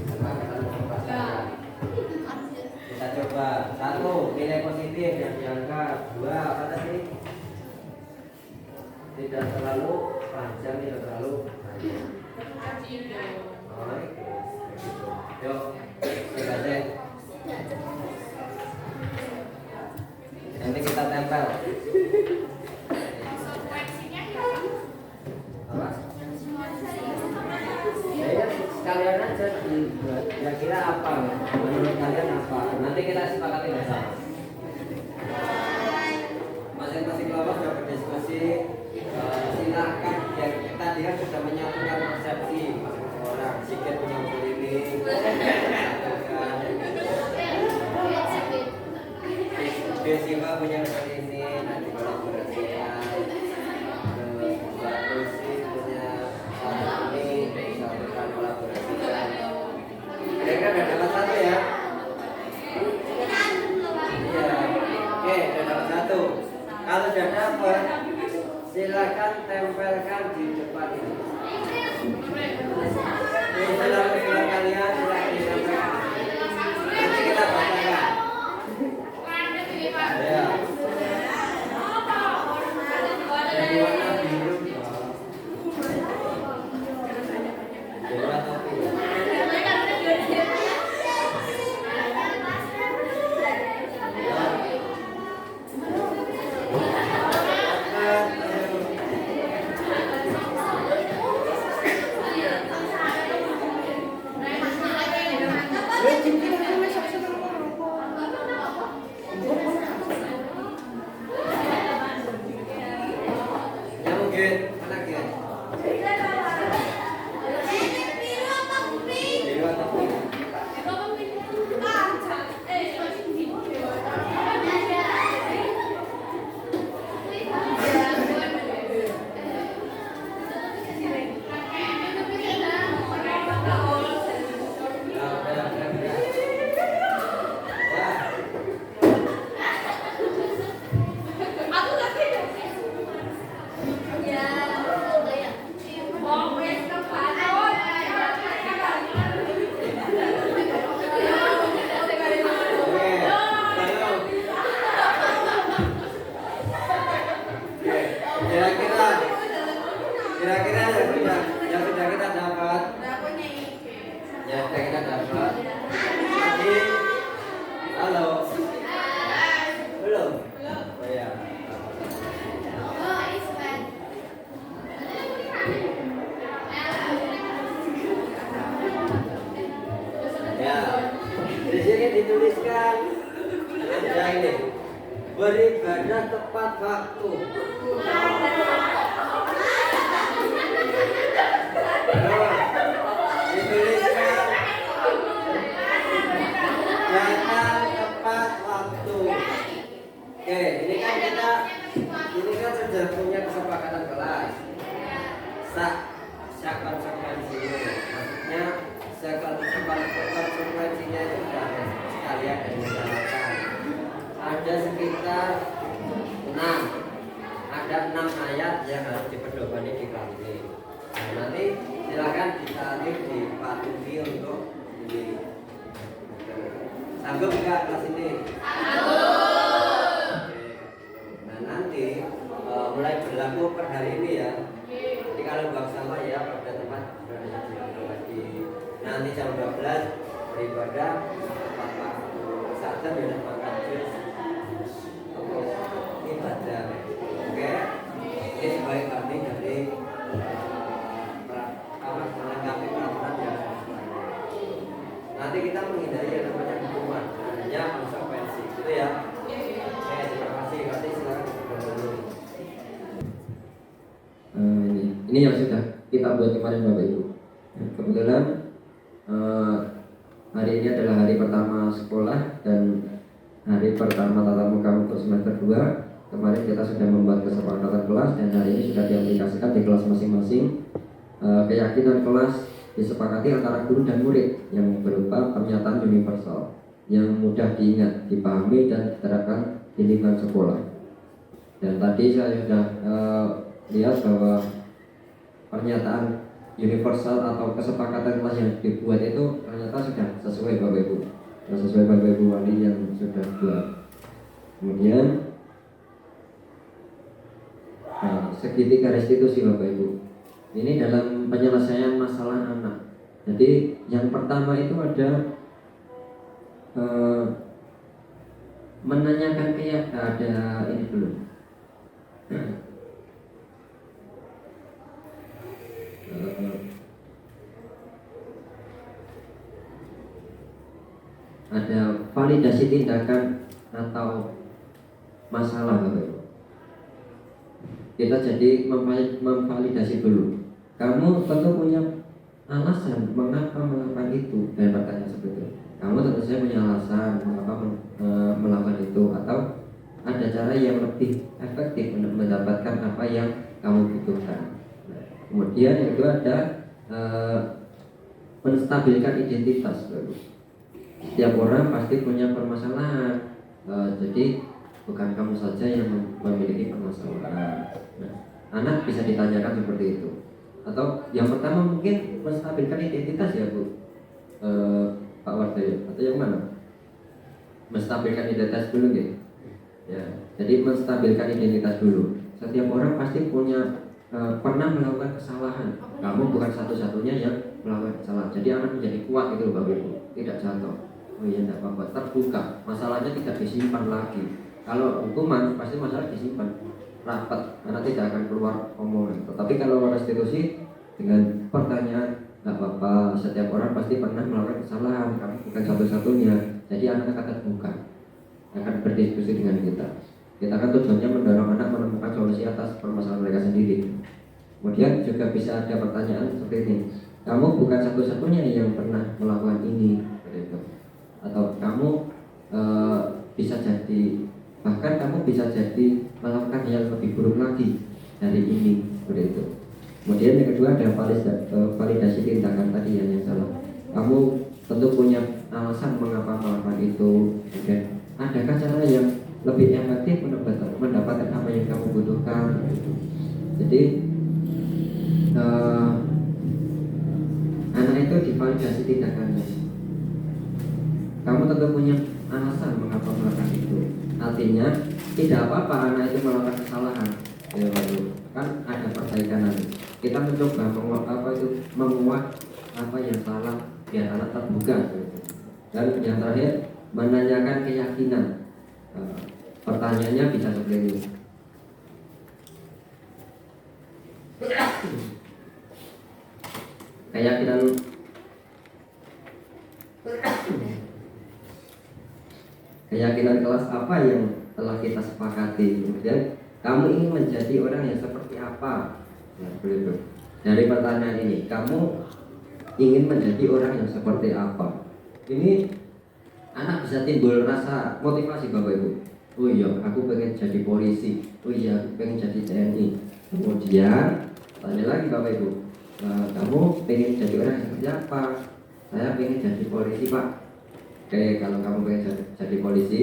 kesepakatan informasi. Kita coba 1 nilai positif yang diangkat, 2 apa tadi? Tidak terlalu panjang, tidak terlalu panjang. Yuk, selesai. Nanti kita tempel. Apa? Ya, sekalian aja dibuat. Kira-kira apa? Menurut kalian apa? Nanti kita sepakati bersama. Masing-masing kelompok sudah berdiskusi. Silakan, ya kita dia sudah menyatukan persepsi masing-masing orang. Sikit punya usul ini, Desiva punya usul ini, nanti kolaborasikan. Terus Mbak Lucy punya satu ini, disatukan kolaborasikan. Mereka udah dapat 1 ya? Iya. Oke, udah dapat 1. Kalau sudah dapat, silakan tempelkan di depan ini. Ini surat kalian, silakan ditempelkan. Nanti kita bacakan. Ya. Jadi warna biru. Biru atau biru? Kira-kira yang sudah kita dapat, ya sudah kita dapat. Tadi, halo, belum? Oh ya. Ya, di sini dituliskan ada ini, beribadah tepat waktu. Dituliskan jangan tepat waktu. ini kan sudah punya kesepakatan kelas. Konsekuensinya, maksudnya konsekuensinya itu sudah ada sekalian dan dijalankan. Ada sekitar 6 ayat yang harus dipedomani di kelas ini. Nah, nanti silakan disalib dipatuhi untuk ini. Sanggup nggak kelas ini? Nah nanti mulai berlaku per hari ini ya. Jadi kalau buang sampah ya pada tempat sudah disediakan lagi. Nanti jam 12 beribadah tepat waktu. Saat jam ya makan jus. Ibadah. Oke. Ini sebagai kami dari melengkapi peraturan yang nanti kita menghindari yang namanya hukuman, hanya konsekuensi, gitu ya. Oke, terima kasih. Nanti silakan dulu. Ini yang sudah kita buat kemarin Bapak Ibu. Kebetulan hari ini adalah hari pertama sekolah dan hari pertama tatap muka untuk semester 2. Kemarin kita sudah membuat kesepakatan kelas dan hari ini sudah diaplikasikan di kelas masing-masing. Keyakinan kelas disepakati antara guru dan murid yang berupa pernyataan universal yang mudah diingat, dipahami dan diterapkan di lingkungan sekolah. Dan tadi saya sudah lihat bahwa pernyataan universal atau kesepakatan kelas yang dibuat itu ternyata sudah sesuai Bapak Ibu, sesuai Bapak Ibu wali yang sudah buat. Kemudian segitiga restitusi Bapak Ibu. Ini dalam penyelesaian masalah anak. Jadi yang pertama itu ada menanyakan ada ini dulu. Ada validasi tindakan atau masalah Bapak Ibu. Kita jadi memvalidasi dulu. Kamu tentu punya alasan mengapa melakukan itu dan bertanya seperti itu. Kamu tentu saja punya alasan mengapa melakukan itu, atau ada cara yang lebih efektif untuk mendapatkan apa yang kamu butuhkan. Nah, kemudian yang kedua ada menstabilkan identitas. Setiap orang pasti punya permasalahan, jadi bukan kamu saja yang memiliki permasalahan. Nah, anak bisa ditanyakan seperti itu. Atau yang pertama mungkin menstabilkan identitas ya Bu, Pak Wardoyo, atau yang mana? Menstabilkan identitas dulu gitu. Ya, jadi menstabilkan identitas dulu. Setiap orang pasti punya pernah melakukan kesalahan. Kamu bukan satu-satunya yang melakukan kesalahan. Jadi anak menjadi kuat gitu Bapak Ibu, tidak jatuh. Oh iya tidak apa-apa, terbuka. Masalahnya tidak disimpan lagi. Kalau hukuman pasti masalah disimpan rapat, karena tidak akan keluar omongan. Tetapi kalau restitusi dengan pertanyaan, nggak apa-apa, setiap orang pasti pernah melakukan kesalahan, kamu bukan satu-satunya. Jadi anak akan terbuka, akan berdiskusi dengan kita. Kita kan tujuannya mendorong anak menemukan solusi atas permasalahan mereka sendiri. Kemudian juga bisa ada pertanyaan seperti ini, kamu bukan satu-satunya yang pernah melakukan ini, gitu. Atau kamu bisa jadi, bahkan kamu bisa jadi melakukan yang lebih buruk lagi dari ini, seperti itu. Kemudian yang kedua ada validasi tindakan tadi yang salah. Kamu tentu punya alasan mengapa melakukan itu. Kemudian adakah cara yang lebih efektif untuk mendapatkan apa yang kamu butuhkan? Jadi anak itu divalidasi tindakannya. Kamu tentu punya alasan mengapa melakukan itu. Artinya tidak apa-apa anak itu melakukan kesalahan, ya, kan ada perbaikan nanti. Kita mencoba menguat apa yang salah biar anak terbuka. Dan yang terakhir menanyakan keyakinan. Pertanyaannya bisa seperti ini. Keyakinan kelas apa yang telah kita sepakati. Kemudian kamu ingin menjadi orang yang seperti apa? Nah, begitu. Dari pertanyaan ini, kamu ingin menjadi orang yang seperti apa? Ini anak bisa timbul rasa motivasi Bapak Ibu. oh iya aku pengen jadi polisi, oh iya aku pengen jadi TNI. Kemudian tanya lagi Bapak Ibu, kamu pengen jadi orang seperti apa? Saya pengen jadi polisi Pak. Oke, kalau kamu pengen jadi polisi,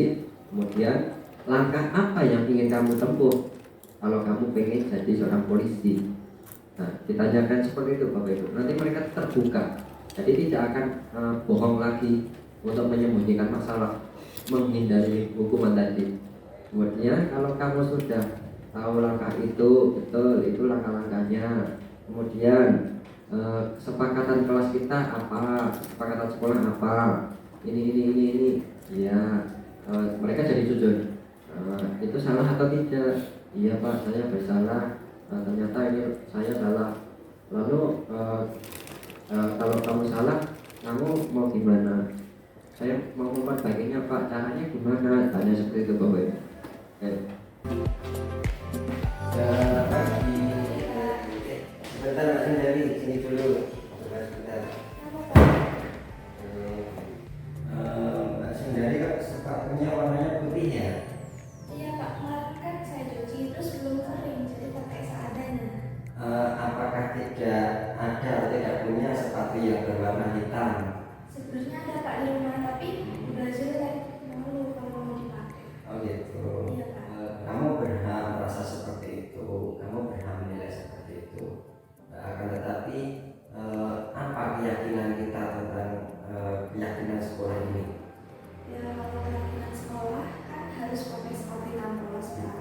kemudian langkah apa yang ingin kamu tempuh kalau kamu pengen jadi seorang polisi? Nah, ditanyakan seperti itu Bapak Ibu. Nanti mereka terbuka. Jadi tidak akan bohong lagi untuk menyembunyikan masalah, menghindari hukuman tadi. Kemudian kalau kamu sudah tahu langkah itu betul, itu langkah-langkahnya. Kemudian kesepakatan kelas kita apa, kesepakatan sekolah apa, ini, ya mereka jadi jujur. Itu salah atau tidak? Iya Pak, saya bersalah. Ternyata ini saya salah. Lalu kalau kamu salah, kamu mau gimana? Saya mau memperbaikinya Pak, caranya gimana? Tanya seperti itu Bapak Ibu. Selamat pagi. Sebentar Mbak Sundari, sini dulu. Sebentar. Mbak Sundari kok sepatunya warnanya putih ya? Iya Pak, kemarin kan saya cuci terus belum kering, jadi pakai seadanya. Apakah tidak ada atau tidak punya sepatu yang berwarna hitam? Sebenarnya ada Pak di rumah, tapi belajar kan malu kalau mau dipakai. Oh gitu. Iya Pak. Kamu berhak merasa seperti itu, kamu berhak menilai seperti itu. Akan tetapi apa keyakinan kita tentang keyakinan sekolah ini? Ya kalau keyakinan sekolah kan harus pakai sepatu hitam polos Pak.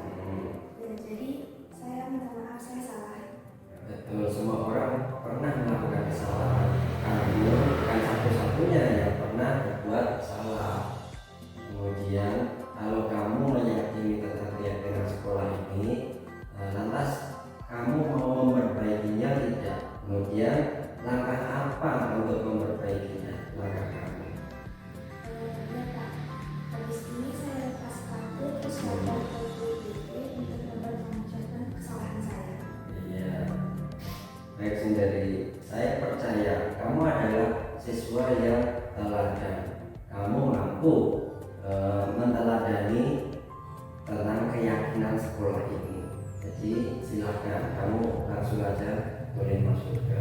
Ya jadi saya minta maaf, saya salah. Betul, semua orang pernah melakukan kesalahan. Kamu bukan satu-satunya yang pernah berbuat salah. Kemudian kalau kamu meyakini tentang keyakinan sekolah ini, lantas kamu mau memperbaikinya tidak? Kemudian langkah apa untuk memperbaikinya? Langkah kamu. Ya Pak, habis ini saya lepas sepatu terus lapor ke BPD untuk mempertanggungjawabkan kesalahan saya. Iya. Baik Sundari, saya percaya kamu adalah siswa yang teladan. Kamu mampu menteladani tentang keyakinan sekolah ini. Jadi silakan kamu langsung aja boleh masuk ke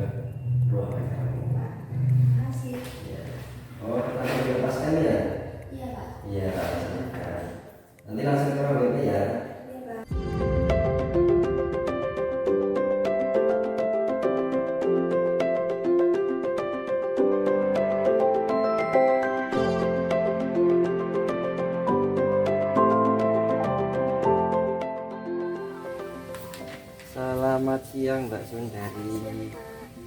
ruangan kamu. Pak, terima kasih. Ya. Oh, langsung dilepaskan ya? Iya Pak. Iya, silakan. Nanti langsung ke ruang BP ya. Iya Pak. Selamat siang Mbak Sundari.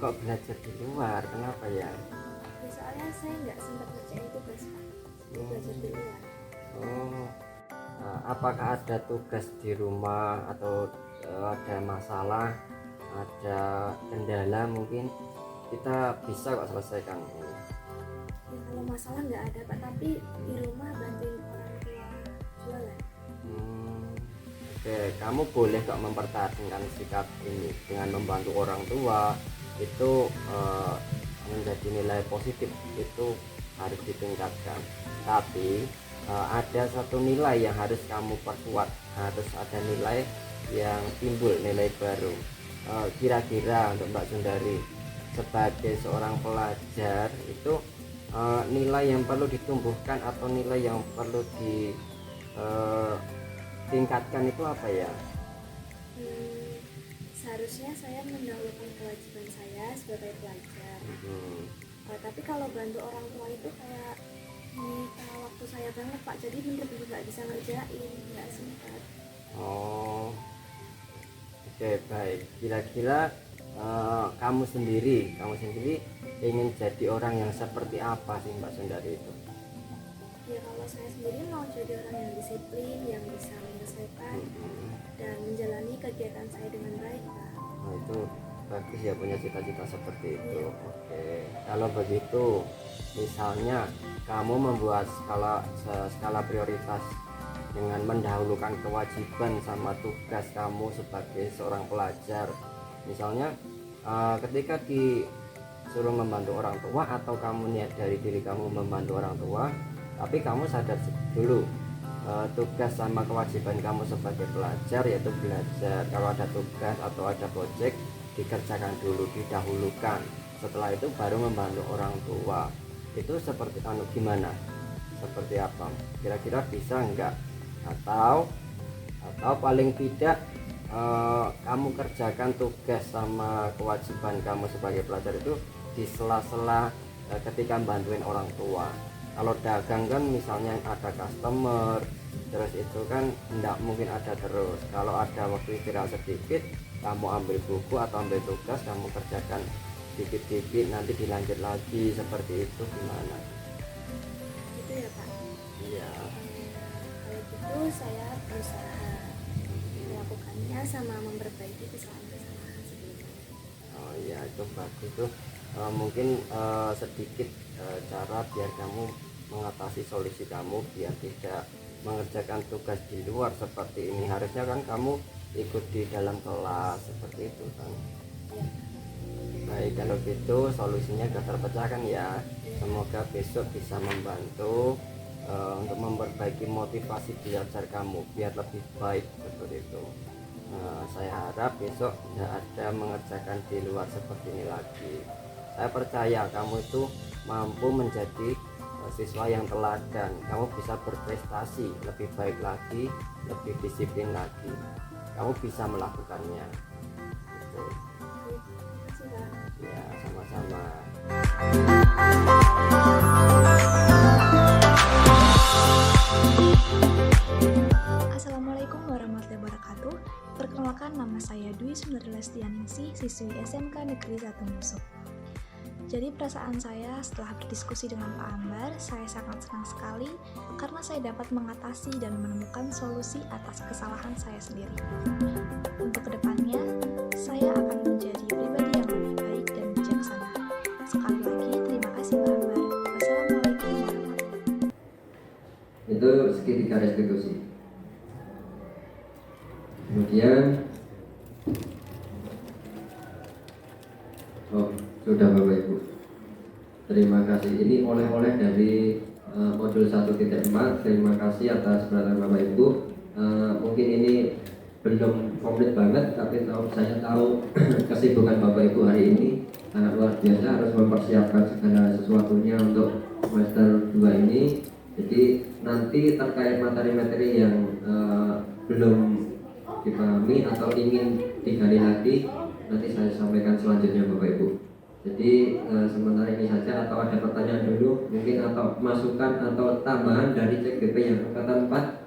Kok belajar di luar? Kenapa ya? Ya, soalnya saya nggak sempat ngerjain tugas Pak, jadi belajar di luar. Oh, apakah ada tugas di rumah atau ada masalah, ada kendala mungkin kita bisa kok selesaikan ini. Ya kalau masalah nggak ada Pak, tapi di rumah bantuin orang tua jualan. Oke, kamu boleh kok mempertahankan sikap ini dengan membantu orang tua itu menjadi nilai positif, itu harus ditingkatkan. Tapi ada satu nilai yang harus kamu perkuat, harus ada nilai yang timbul, nilai baru. Kira-kira untuk Mbak Sundari sebagai seorang pelajar itu nilai yang perlu ditumbuhkan atau nilai yang perlu ditingkatkan itu apa ya? Seharusnya saya mendahulukan kewajiban saya sebagai pelajar. Tapi kalau bantu orang tua itu kayak menyita waktu saya banget Pak, jadi bener-bener nggak bisa ngerjain, nggak sempat. Oh, oke, baik. Kira-kira kamu sendiri ingin jadi orang yang seperti apa sih Mbak Sundari itu? Ya kalau saya sendiri mau jadi orang yang disiplin, yang bisa menyelesaikan dan menjalani kegiatan saya dengan baik Pak. Nah, itu bagus ya, punya cita-cita seperti itu. Oke, kalau begitu misalnya kamu membuat skala prioritas dengan mendahulukan kewajiban sama tugas kamu sebagai seorang pelajar. Misalnya ketika disuruh membantu orang tua atau kamu niat dari diri kamu membantu orang tua, tapi kamu sadar dulu tugas sama kewajiban kamu sebagai pelajar yaitu belajar. Kalau ada tugas atau ada proyek dikerjakan dulu, didahulukan. Setelah itu baru membantu orang tua. Itu seperti gimana? Seperti apa? Kira-kira bisa enggak? Atau paling tidak kamu kerjakan tugas sama kewajiban kamu sebagai pelajar itu di sela-sela ketika bantuin orang tua. Kalau dagang kan misalnya ada customer, terus itu kan tidak mungkin ada terus. Kalau ada waktu istirahat sedikit, kamu ambil buku atau ambil tugas, kamu kerjakan dikit-dikit, nanti dilanjut lagi. Seperti itu gimana? Gitu ya Pak. Iya. Kalau gitu saya berusaha melakukannya sama memperbaiki kesalahan-kesalahan sebelumnya. Oh iya, itu bagus tuh. Mungkin sedikit cara biar kamu mengatasi solusi kamu biar tidak mengerjakan tugas di luar seperti ini. Harusnya kan kamu ikut di dalam kelas seperti itu kan. Iya. Baik, kalau gitu solusinya sudah terpecahkan ya. Semoga besok bisa membantu untuk memperbaiki motivasi belajar kamu biar lebih baik seperti itu. Saya harap besok tidak ada mengerjakan di luar seperti ini lagi. Saya percaya kamu itu mampu menjadi siswa yang teladan. Kamu bisa berprestasi lebih baik lagi, lebih disiplin lagi. Kamu bisa melakukannya. Gitu. Terima kasih Pak. Ya, sama-sama. Assalamualaikum warahmatullahi wabarakatuh. Perkenalkan, nama saya Dwi Sundarlestianingsih, siswi SMK Negeri 1 Musuh. Jadi perasaan saya setelah berdiskusi dengan Pak Ambar, saya sangat senang sekali karena saya dapat mengatasi dan menemukan solusi atas kesalahan saya sendiri. Untuk kedepannya, saya akan menjadi pribadi yang lebih baik dan bijaksana. Sekali lagi, terima kasih Pak Ambar. Wassalamualaikum warahmatullahi wabarakatuh. Itu segitiga restitusi. Kemudian sudah Bapak Ibu, terima kasih. Ini oleh-oleh dari modul 1.4. Terima kasih atas perhatian Bapak Ibu. Mungkin ini belum komplit banget, tapi saya tahu kesibukan Bapak Ibu hari ini sangat luar biasa, harus mempersiapkan segala sesuatunya untuk semester 2 ini. Jadi nanti terkait materi-materi yang belum dipahami atau ingin digali lagi, nanti saya sampaikan selanjutnya Bapak Ibu. Jadi sementara ini saja, atau ada pertanyaan dulu mungkin, atau masukan atau tambahan dari CGP yang angkatan 4,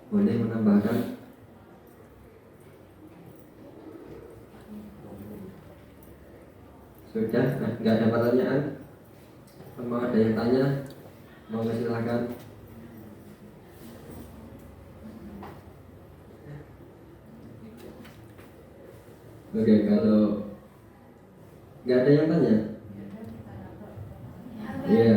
boleh menambahkan. Sudah, nggak ada pertanyaan? Mau ada yang tanya? Mau silakan. Oke, kalau nggak ada yang tanya? Iya,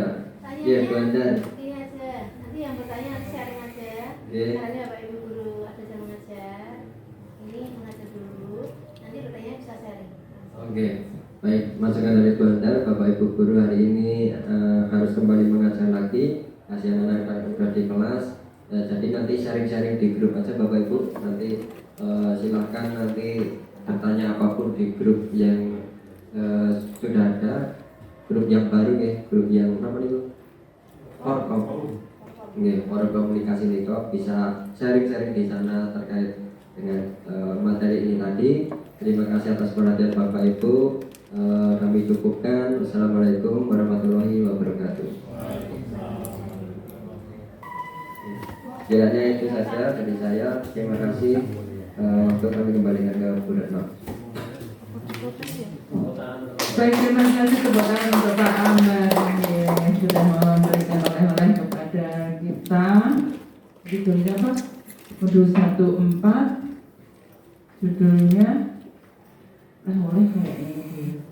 iya Bu Andan. Iya aja. Nanti yang bertanya nanti sharing aja. Iya. Caranya Bapak Ibu guru ada yang mengajar. Ini mengajar dulu. Nanti bertanya bisa sharing. Oke, baik. Masukan dari Bu Andan, Bapak Ibu guru hari ini harus kembali mengajar lagi. Kasihan anak-anak sudah di kelas. Jadi nanti sharing-sharing di grup aja Bapak Ibu. Nanti silahkan nanti bertanya apapun di grup yang sudah ada, grup yang baru ya, grup yang apa itu? Forum komunikasi itu bisa sharing-sharing di sana terkait dengan materi ini tadi. Terima kasih atas perhatian Bapak Ibu. Kami cukupkan. Wassalamualaikum warahmatullahi wabarakatuh. Kiranya itu saja dari saya. Terima kasih. Untuk kami kembalikan ke Bu Retno. Baik, terima kasih kepada untuk Pak Ambar yang sudah memberikan oleh-oleh kepada kita. Judulnya apa? Modul 1.4. Judulnya oleh kayak ini.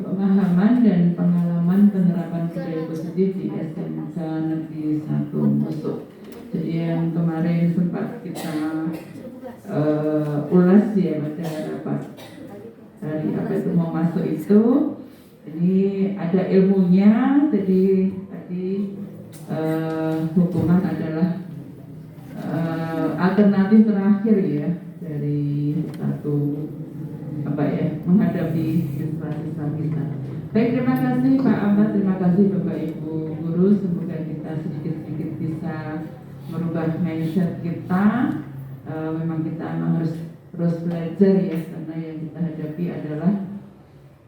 Pemahaman dan pengalaman penerapan budaya positif di SMK Negeri 1 Musuh. Jadi yang kemarin sempat kita ulas ya pada rapat hari siapa itu mau masuk itu. Jadi ada ilmunya. Jadi tadi hukuman adalah alternatif terakhir ya dari satu menghadapi siswa-siswa kita. Baik, terima kasih Pak Ahmad, terima kasih Bapak Ibu guru. Semoga kita sedikit-sedikit bisa merubah mindset kita. Memang kita harus terus belajar ya, karena yang kita hadapi adalah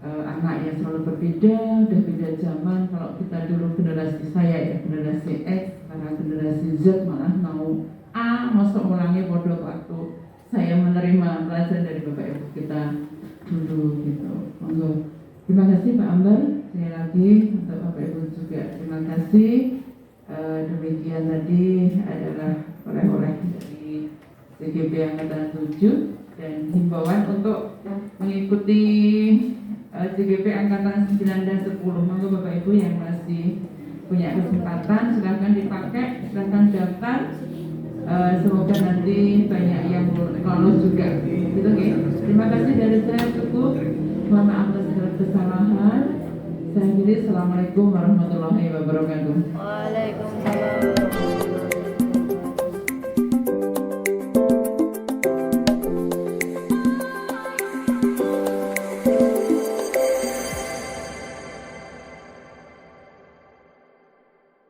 anak yang selalu berbeda, udah beda zaman. Kalau kita dulu generasi saya ya, generasi X, sekarang generasi Z malah mau A, masuk ulangnya bodoh waktu saya menerima pelajaran dari Bapak Ibu kita dulu gitu. Monggo. Terima kasih Pak Ambar, sekali lagi untuk Bapak Ibu juga terima kasih. Demikian tadi adalah oleh-oleh dari CGP Angkatan 7 dan himbauan untuk mengikuti CGP Angkatan 9 dan 10. Monggo Bapak Ibu yang masih punya kesempatan silahkan dipakai, silahkan daftar. Semoga nanti banyak yang lolos juga. Gitu, okay? Terima kasih dari saya cukup. Mohon maaf atas segala kesalahan. Saya akhiri. Assalamualaikum warahmatullahi wabarakatuh. Waalaikumsalam.